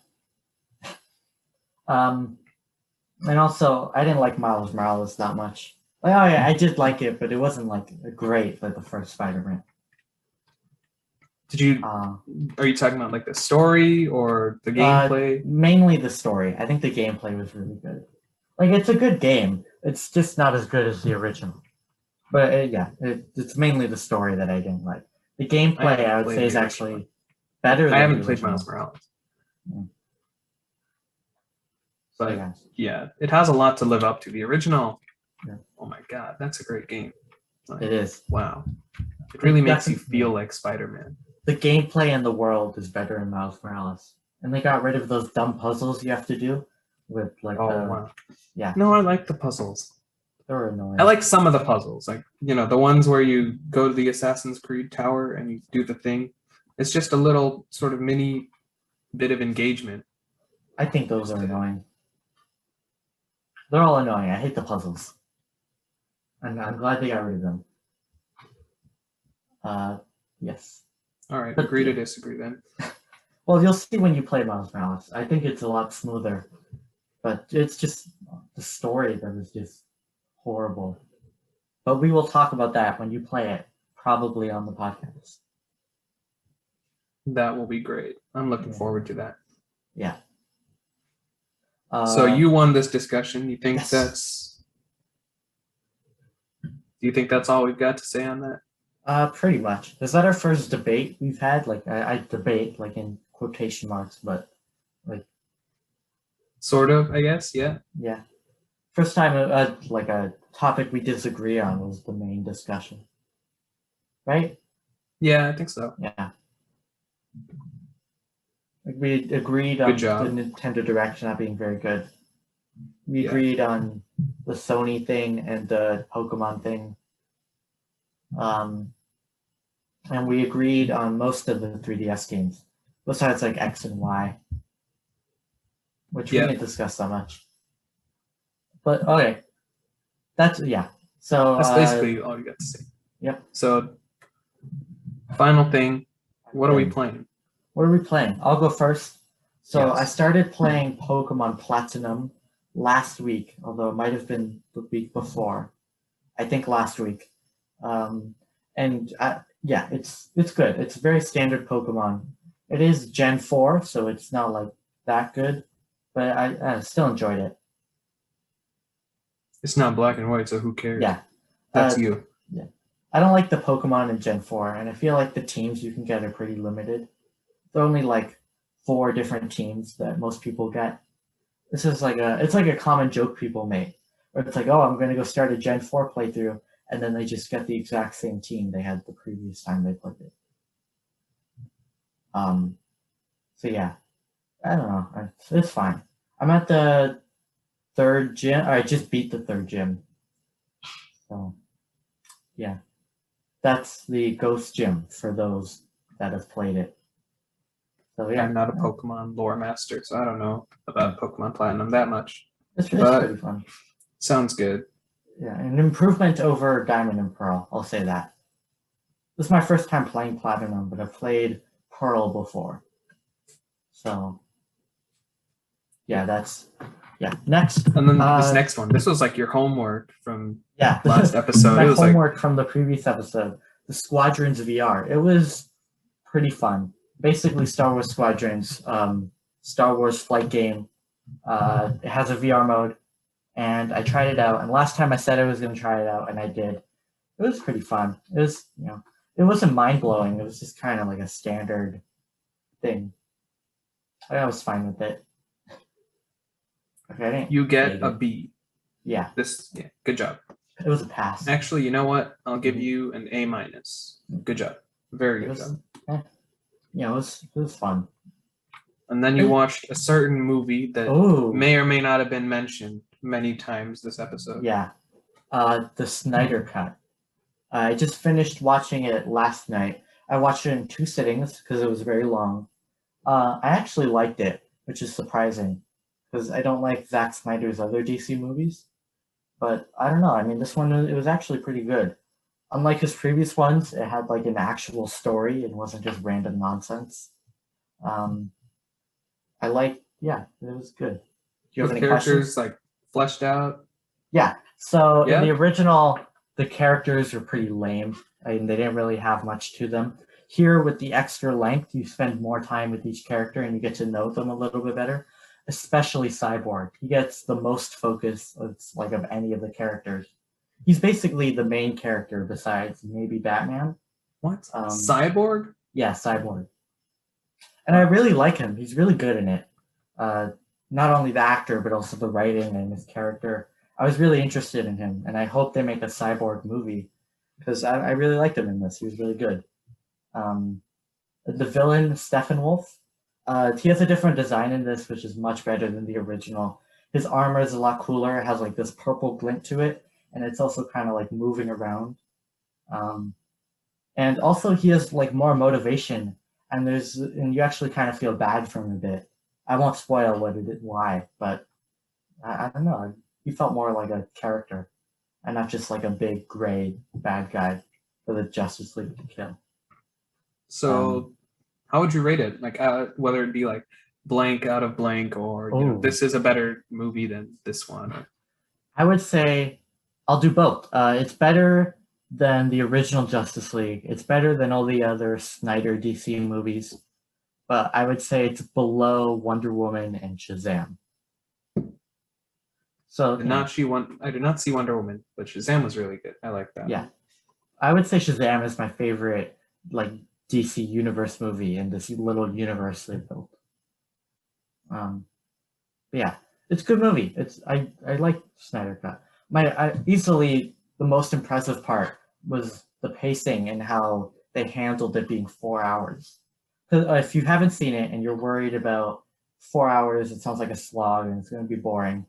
also, I didn't like Miles Morales that much. Like, oh yeah, I did like it, but it wasn't like great like the first Spider-Man. Did you? Are you talking about like the story or the gameplay? Mainly the story. I think the gameplay was really good. Like it's a good game. It's just not as good as the original. But it's mainly the story that I didn't like. The gameplay I would say is actually better. I haven't played Miles Morales. Yeah. But yeah, it has a lot to live up to. The original, oh my god, that's a great game. Like, it is. Wow. It really makes you feel like Spider-Man. The gameplay in the world is better in Miles Morales. And they got rid of those dumb puzzles you have to do with like wow. Yeah. No, I like the puzzles. They were annoying. I like some of the puzzles. Like, the ones where you go to the Assassin's Creed tower and you do the thing. It's just a little sort of mini bit of engagement. I think those are annoying. They're all annoying. I hate the puzzles. And I'm glad they got rid of them. Yes. All right, agree to disagree then. Well, you'll see when you play Miles Morales. I think it's a lot smoother. But it's just the story that was just horrible. But we will talk about that when you play it, probably on the podcast. That will be great. I'm looking forward to that. Yeah. So you won this discussion. You think yes. Do you think that's all we've got to say on that? Pretty much. Is that our first debate we've had? Like I debate like in quotation marks, but like sort of, I guess. Yeah. Yeah. First time like a topic we disagree on was the main discussion. Right? Yeah, I think so. Yeah. Like we agreed on the Nintendo Direct not being very good. We Yeah. agreed on the Sony thing and the Pokemon thing. And we agreed on most of the 3DS games, besides like X and Y, which we Yeah. didn't discuss that much. But okay, that's yeah. So That's basically all you got to say. Yep. So, final thing, what are we playing? What are we playing? I'll go first. So Yes. I started playing Pokemon Platinum last week, although it might have been the week before. I think last week. Yeah, it's good. It's very standard Pokemon. It is Gen 4, so it's not like that good, but I still enjoyed it. It's not black and white, so who cares? Yeah. That's you. Yeah. I don't like the Pokemon in Gen 4, and I feel like the teams you can get are pretty limited. There are only like 4 different teams that most people get. This is it's like a common joke people make. Where it's like, oh, I'm gonna go start a Gen 4 playthrough, and then they just get the exact same team they had the previous time they played it. So yeah. I don't know. It's fine. I'm at the 3rd gym. I just beat the 3rd gym. So yeah. That's the Ghost Gym for those that have played it. So yeah. I'm not a Pokemon lore master, so I don't know about Pokemon Platinum that much. It's pretty fun. Sounds good. Yeah, an improvement over Diamond and Pearl, I'll say that. This is my first time playing Platinum, but I've played Pearl before. So yeah, next. And then this next one. This was like your homework from last episode. My it was homework from the previous episode, the Squadrons VR. It was pretty fun. Basically, Star Wars Squadrons, Star Wars flight game. It has a VR mode, and I tried it out. And last time I said I was going to try it out, and I did. It was pretty fun. It was, it wasn't mind blowing. It was just kind of like a standard thing. I was fine with it. Okay, you get a B. Yeah. Good job. It was a pass. Actually, you know what? I'll give you an A-. Good job. Very good job. Yeah, it was fun. And then you watched a certain movie that may or may not have been mentioned many times this episode. Yeah. The Snyder Cut. I just finished watching it last night. I watched it in 2 sittings because it was very long. I actually liked it, which is surprising because I don't like Zack Snyder's other DC movies. But I don't know. I mean, this one, it was actually pretty good. Unlike his previous ones, it had like an actual story and wasn't just random nonsense. It was good. Do you have any characters questions? like fleshed out? Yeah. So in the original, the characters were pretty lame. I mean, they didn't really have much to them. Here, with the extra length, you spend more time with each character and you get to know them a little bit better. Especially Cyborg. He gets the most focus of any of the characters. He's basically the main character besides maybe Batman. What? Cyborg? Yeah, Cyborg. And I really like him. He's really good in it. Not only the actor, but also the writing and his character. I was really interested in him, and I hope they make a Cyborg movie because I really liked him in this. He was really good. The villain, Steppenwolf, he has a different design in this, which is much better than the original. His armor is a lot cooler. It has like this purple glint to it, and it's also kind of like moving around. And also he has like more motivation, and you actually kind of feel bad for him a bit. I won't spoil why, but I don't know. He felt more like a character, and not just like a big gray bad guy for the Justice League to kill. So, how would you rate it? Like, whether it be like blank out of blank, or this is a better movie than this one. I would say I'll do both. It's better than the original Justice League. It's better than all the other Snyder DC movies. But I would say it's below Wonder Woman and Shazam. So I did not see Wonder Woman, but Shazam was really good. I like that. Yeah, I would say Shazam is my favorite like DC universe movie in this little universe they built. Yeah, it's a good movie. I like Snyder Cut. Easily the most impressive part was the pacing and how they handled it being 4 hours. If you haven't seen it and you're worried about 4 hours, it sounds like a slog and it's going to be boring.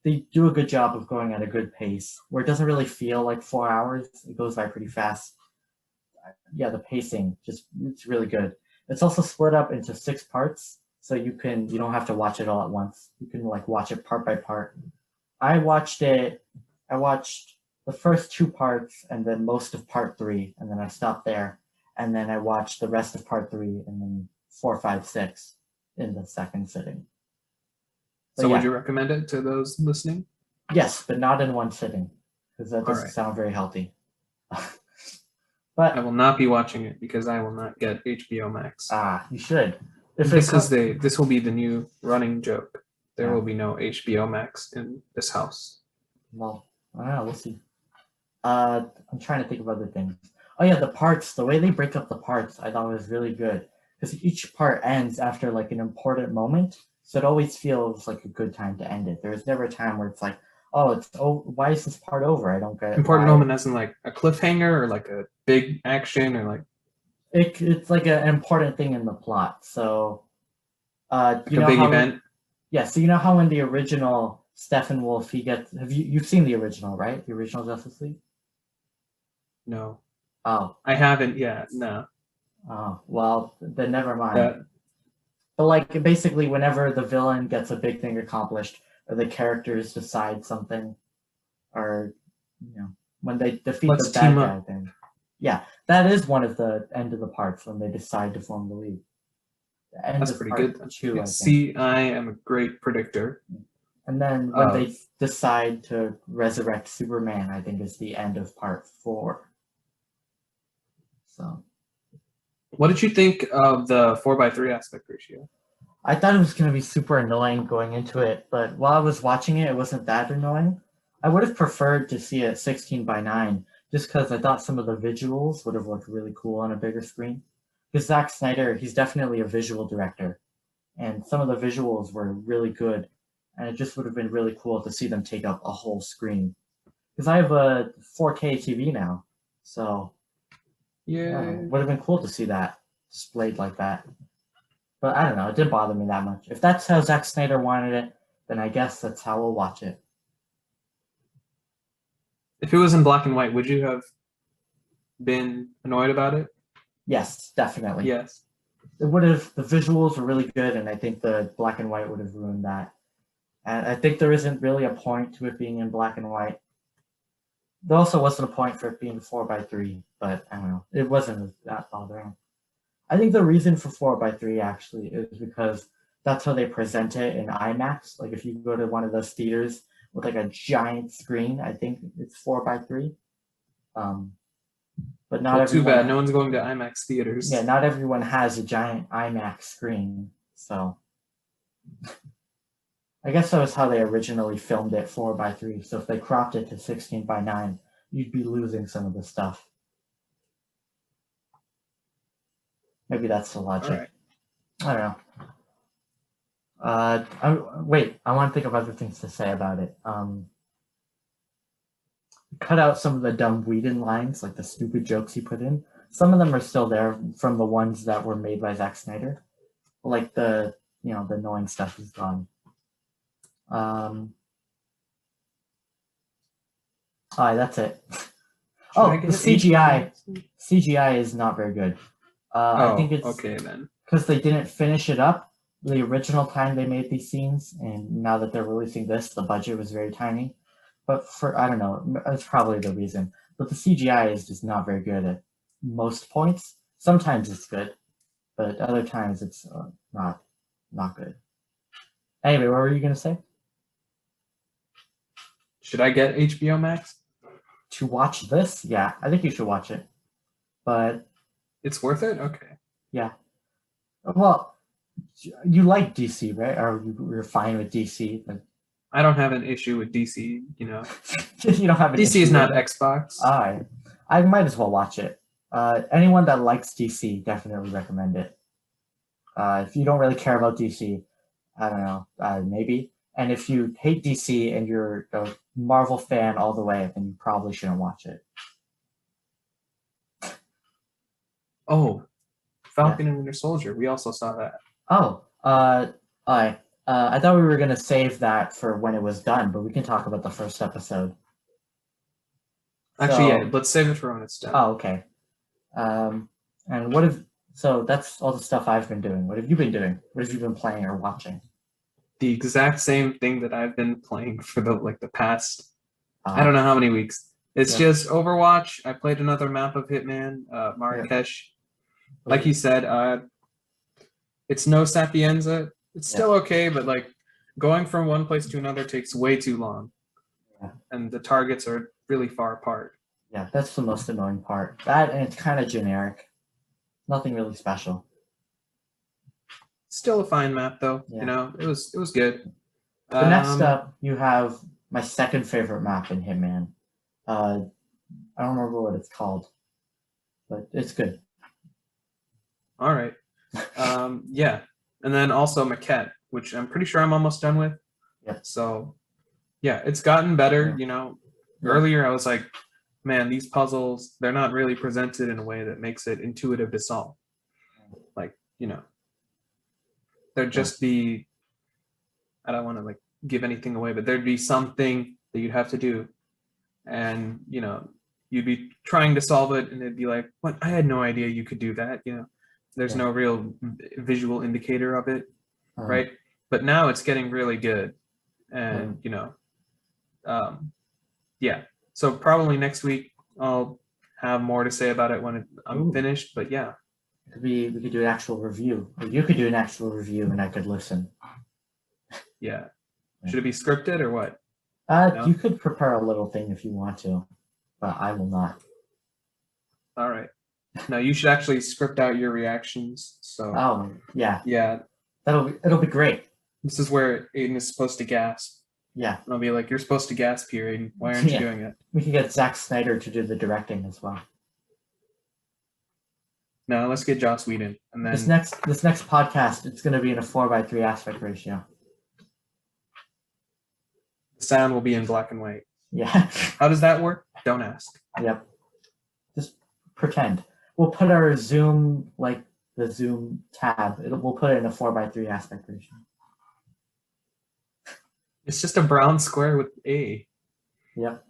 they do a good job of going at a good pace, where it doesn't really feel like 4 hours. It goes by pretty fast. Yeah, the pacing it's really good. It's also split up into 6 parts, so you don't have to watch it all at once. You can like watch it part by part. I watched the first 2 parts and then most of part 3, and then I stopped there, and then I watched the rest of part 3 and then 4, 5, 6 in the second sitting. So would you recommend it to those listening? Yes, but not in one sitting, because that doesn't sound very healthy. But I will not be watching it because I will not get HBO Max. You should. This will be the new running joke. There will be no HBO Max in this house. Well, I don't know. We'll see. I'm trying to think of other things. Oh yeah, the parts. The way they break up the parts, I thought was really good, because each part ends after like an important moment, so it always feels like a good time to end it. There's never a time where it's like, why is this part over? I don't get it. Important moment as in like a cliffhanger or like a big action or like it's like an important thing in the plot. So like a big event. Yeah, so you know how in the original Steppenwolf you've seen the original, right? The original Justice League? No. Oh. I haven't yet, no. Oh, well, then never mind. But like basically whenever the villain gets a big thing accomplished, or the characters decide something, or when they defeat the bad guy, then that is one of the end of the parts, when they decide to form the league. That's pretty good. See, I am a great predictor. And then when they decide to resurrect Superman, I think is the end of part 4. So, what did you think of the 4:3 aspect ratio? I thought it was going to be super annoying going into it, but while I was watching it, it wasn't that annoying. I would have preferred to see it 16:9, just because I thought some of the visuals would have looked really cool on a bigger screen. Because Zack Snyder, he's definitely a visual director, and some of the visuals were really good, and it just would have been really cool to see them take up a whole screen. Because I have a 4K TV now, so it would have been cool to see that displayed like that. But I don't know, it didn't bother me that much. If that's how Zack Snyder wanted it, then I guess that's how we'll watch it. If it was in black and white, would you have been annoyed about it? Yes, definitely. Yes. It would have. The visuals were really good, and I think the black and white would have ruined that. And I think there isn't really a point to it being in black and white. There also wasn't a point for it being 4:3, but I don't know. It wasn't that bothering. I think the reason for 4:3 actually is because that's how they present it in IMAX. Like if you go to one of those theaters with like a giant screen, I think it's 4:3. But not everyone. Too bad. No one's going to IMAX theaters. Yeah, not everyone has a giant IMAX screen, so I guess that was how they originally filmed it 4:3. So if they cropped it to 16:9, you'd be losing some of the stuff. Maybe that's the logic. Right. I don't know. Wait, I want to think of other things to say about it. Cut out some of the dumb Whedon lines, like the stupid jokes he put in. Some of them are still there from the ones that were made by Zack Snyder. Like the annoying stuff is gone. That's it. The CGI is not very good. I think it's okay then. Because they didn't finish it up the original time they made these scenes, and now that they're releasing this, the budget was very tiny. But I don't know, that's probably the reason. But the CGI is just not very good at most points. Sometimes it's good, but other times it's not good. Anyway, what were you gonna say? Should I get HBO Max? To watch this? Yeah, I think you should watch it. But it's worth it? Okay. Yeah. Well, you like DC, right? Or you're fine with DC? But I don't have an issue with DC, You don't have an DC issue is not with it? Xbox. I might as well watch it. Anyone that likes DC, definitely recommend it. If you don't really care about DC, I don't know, maybe. And if you hate DC and you're a Marvel fan all the way, then you probably shouldn't watch it. Oh, Falcon and Winter Soldier. We also saw that. Oh, I thought we were gonna save that for when it was done, but we can talk about the first episode. Actually, So- yeah, let's save it for when it's done. Oh, okay. And so that's all the stuff I've been doing. What have you been doing? What have you been playing or watching? The exact same thing that I've been playing for the past I don't know how many weeks. It's Yeah. just Overwatch. I played another map of Hitman, Marrakesh. Like you said, it's no Sapienza. It's still okay, but like going from one place to another takes way too long. Yeah. And the targets are really far apart. Yeah, that's the most annoying part. That, and it's kind of generic. Nothing really special. Still a fine map though. Yeah. You know, it was good. So next up, you have my second favorite map in Hitman. I don't remember what it's called, but it's good. All right. Yeah. And then also Maquette, which I'm pretty sure I'm almost done with. Yep. So yeah, it's gotten better. Yeah. You know, Yeah. earlier I was like, man, these puzzles, they're not really presented in a way that makes it intuitive to solve. Like, you know, there'd just be, I don't want to like give anything away, but there'd be something that you'd have to do. And, you know, you'd be trying to solve it and it'd be like, what? I had no idea you could do that. You know, there's no real visual indicator of it. Right. But now it's getting really good. And, you know, yeah. So probably next week I'll have more to say about it when I'm finished. But yeah. We could do an actual review. Or you could do an actual review and I could listen. Yeah. Should it be scripted or what? No? You could prepare a little thing if you want to, but I will not. All right. No, you should actually script out your reactions. So. Oh yeah. Yeah. It'll be great. This is where Aidan is supposed to gasp. Yeah. And I'll be like, you're supposed to gasp here, Aidan. Why aren't you doing it? We could get Snyder to do the directing as well. No, let's get Joss Whedon. And then this next podcast, it's going to be in a 4:3 aspect ratio. The sound will be in black and white. Yeah. How does that work? Don't ask. Yep. Just pretend. We'll put our Zoom, like the Zoom tab. We'll put it in a 4:3 aspect ratio. It's just a brown square with A. Yep.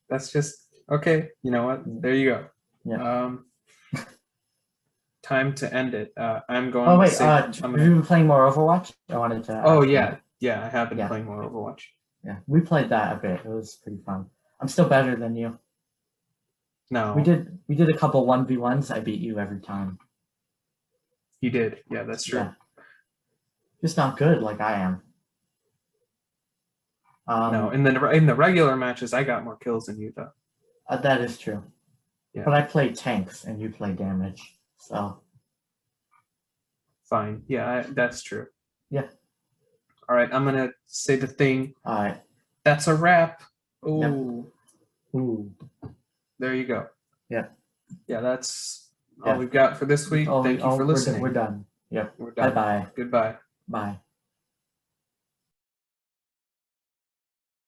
That's just okay. You know what? There you go. Yeah. Time to end it. I'm going. Oh wait, have you been playing more Overwatch? I wanted to. Oh yeah, I have been playing more Overwatch. Yeah, we played that a bit. It was pretty fun. I'm still better than you. No. We did a couple 1v1s. I beat you every time. You did. Yeah, that's true. Yeah. Just not good like I am. No, in the regular matches, I got more kills than you though. That is true. Yeah. But I play tanks and you play damage, so. Fine. Yeah, that's true. Yeah. All right, I'm gonna say the thing. All right. That's a wrap. Ooh. Yep. Ooh. There you go. Yeah. Yeah, that's all we've got for this week. Thank you for listening. We're done. Yep. We're done. Bye-bye. Goodbye. Bye.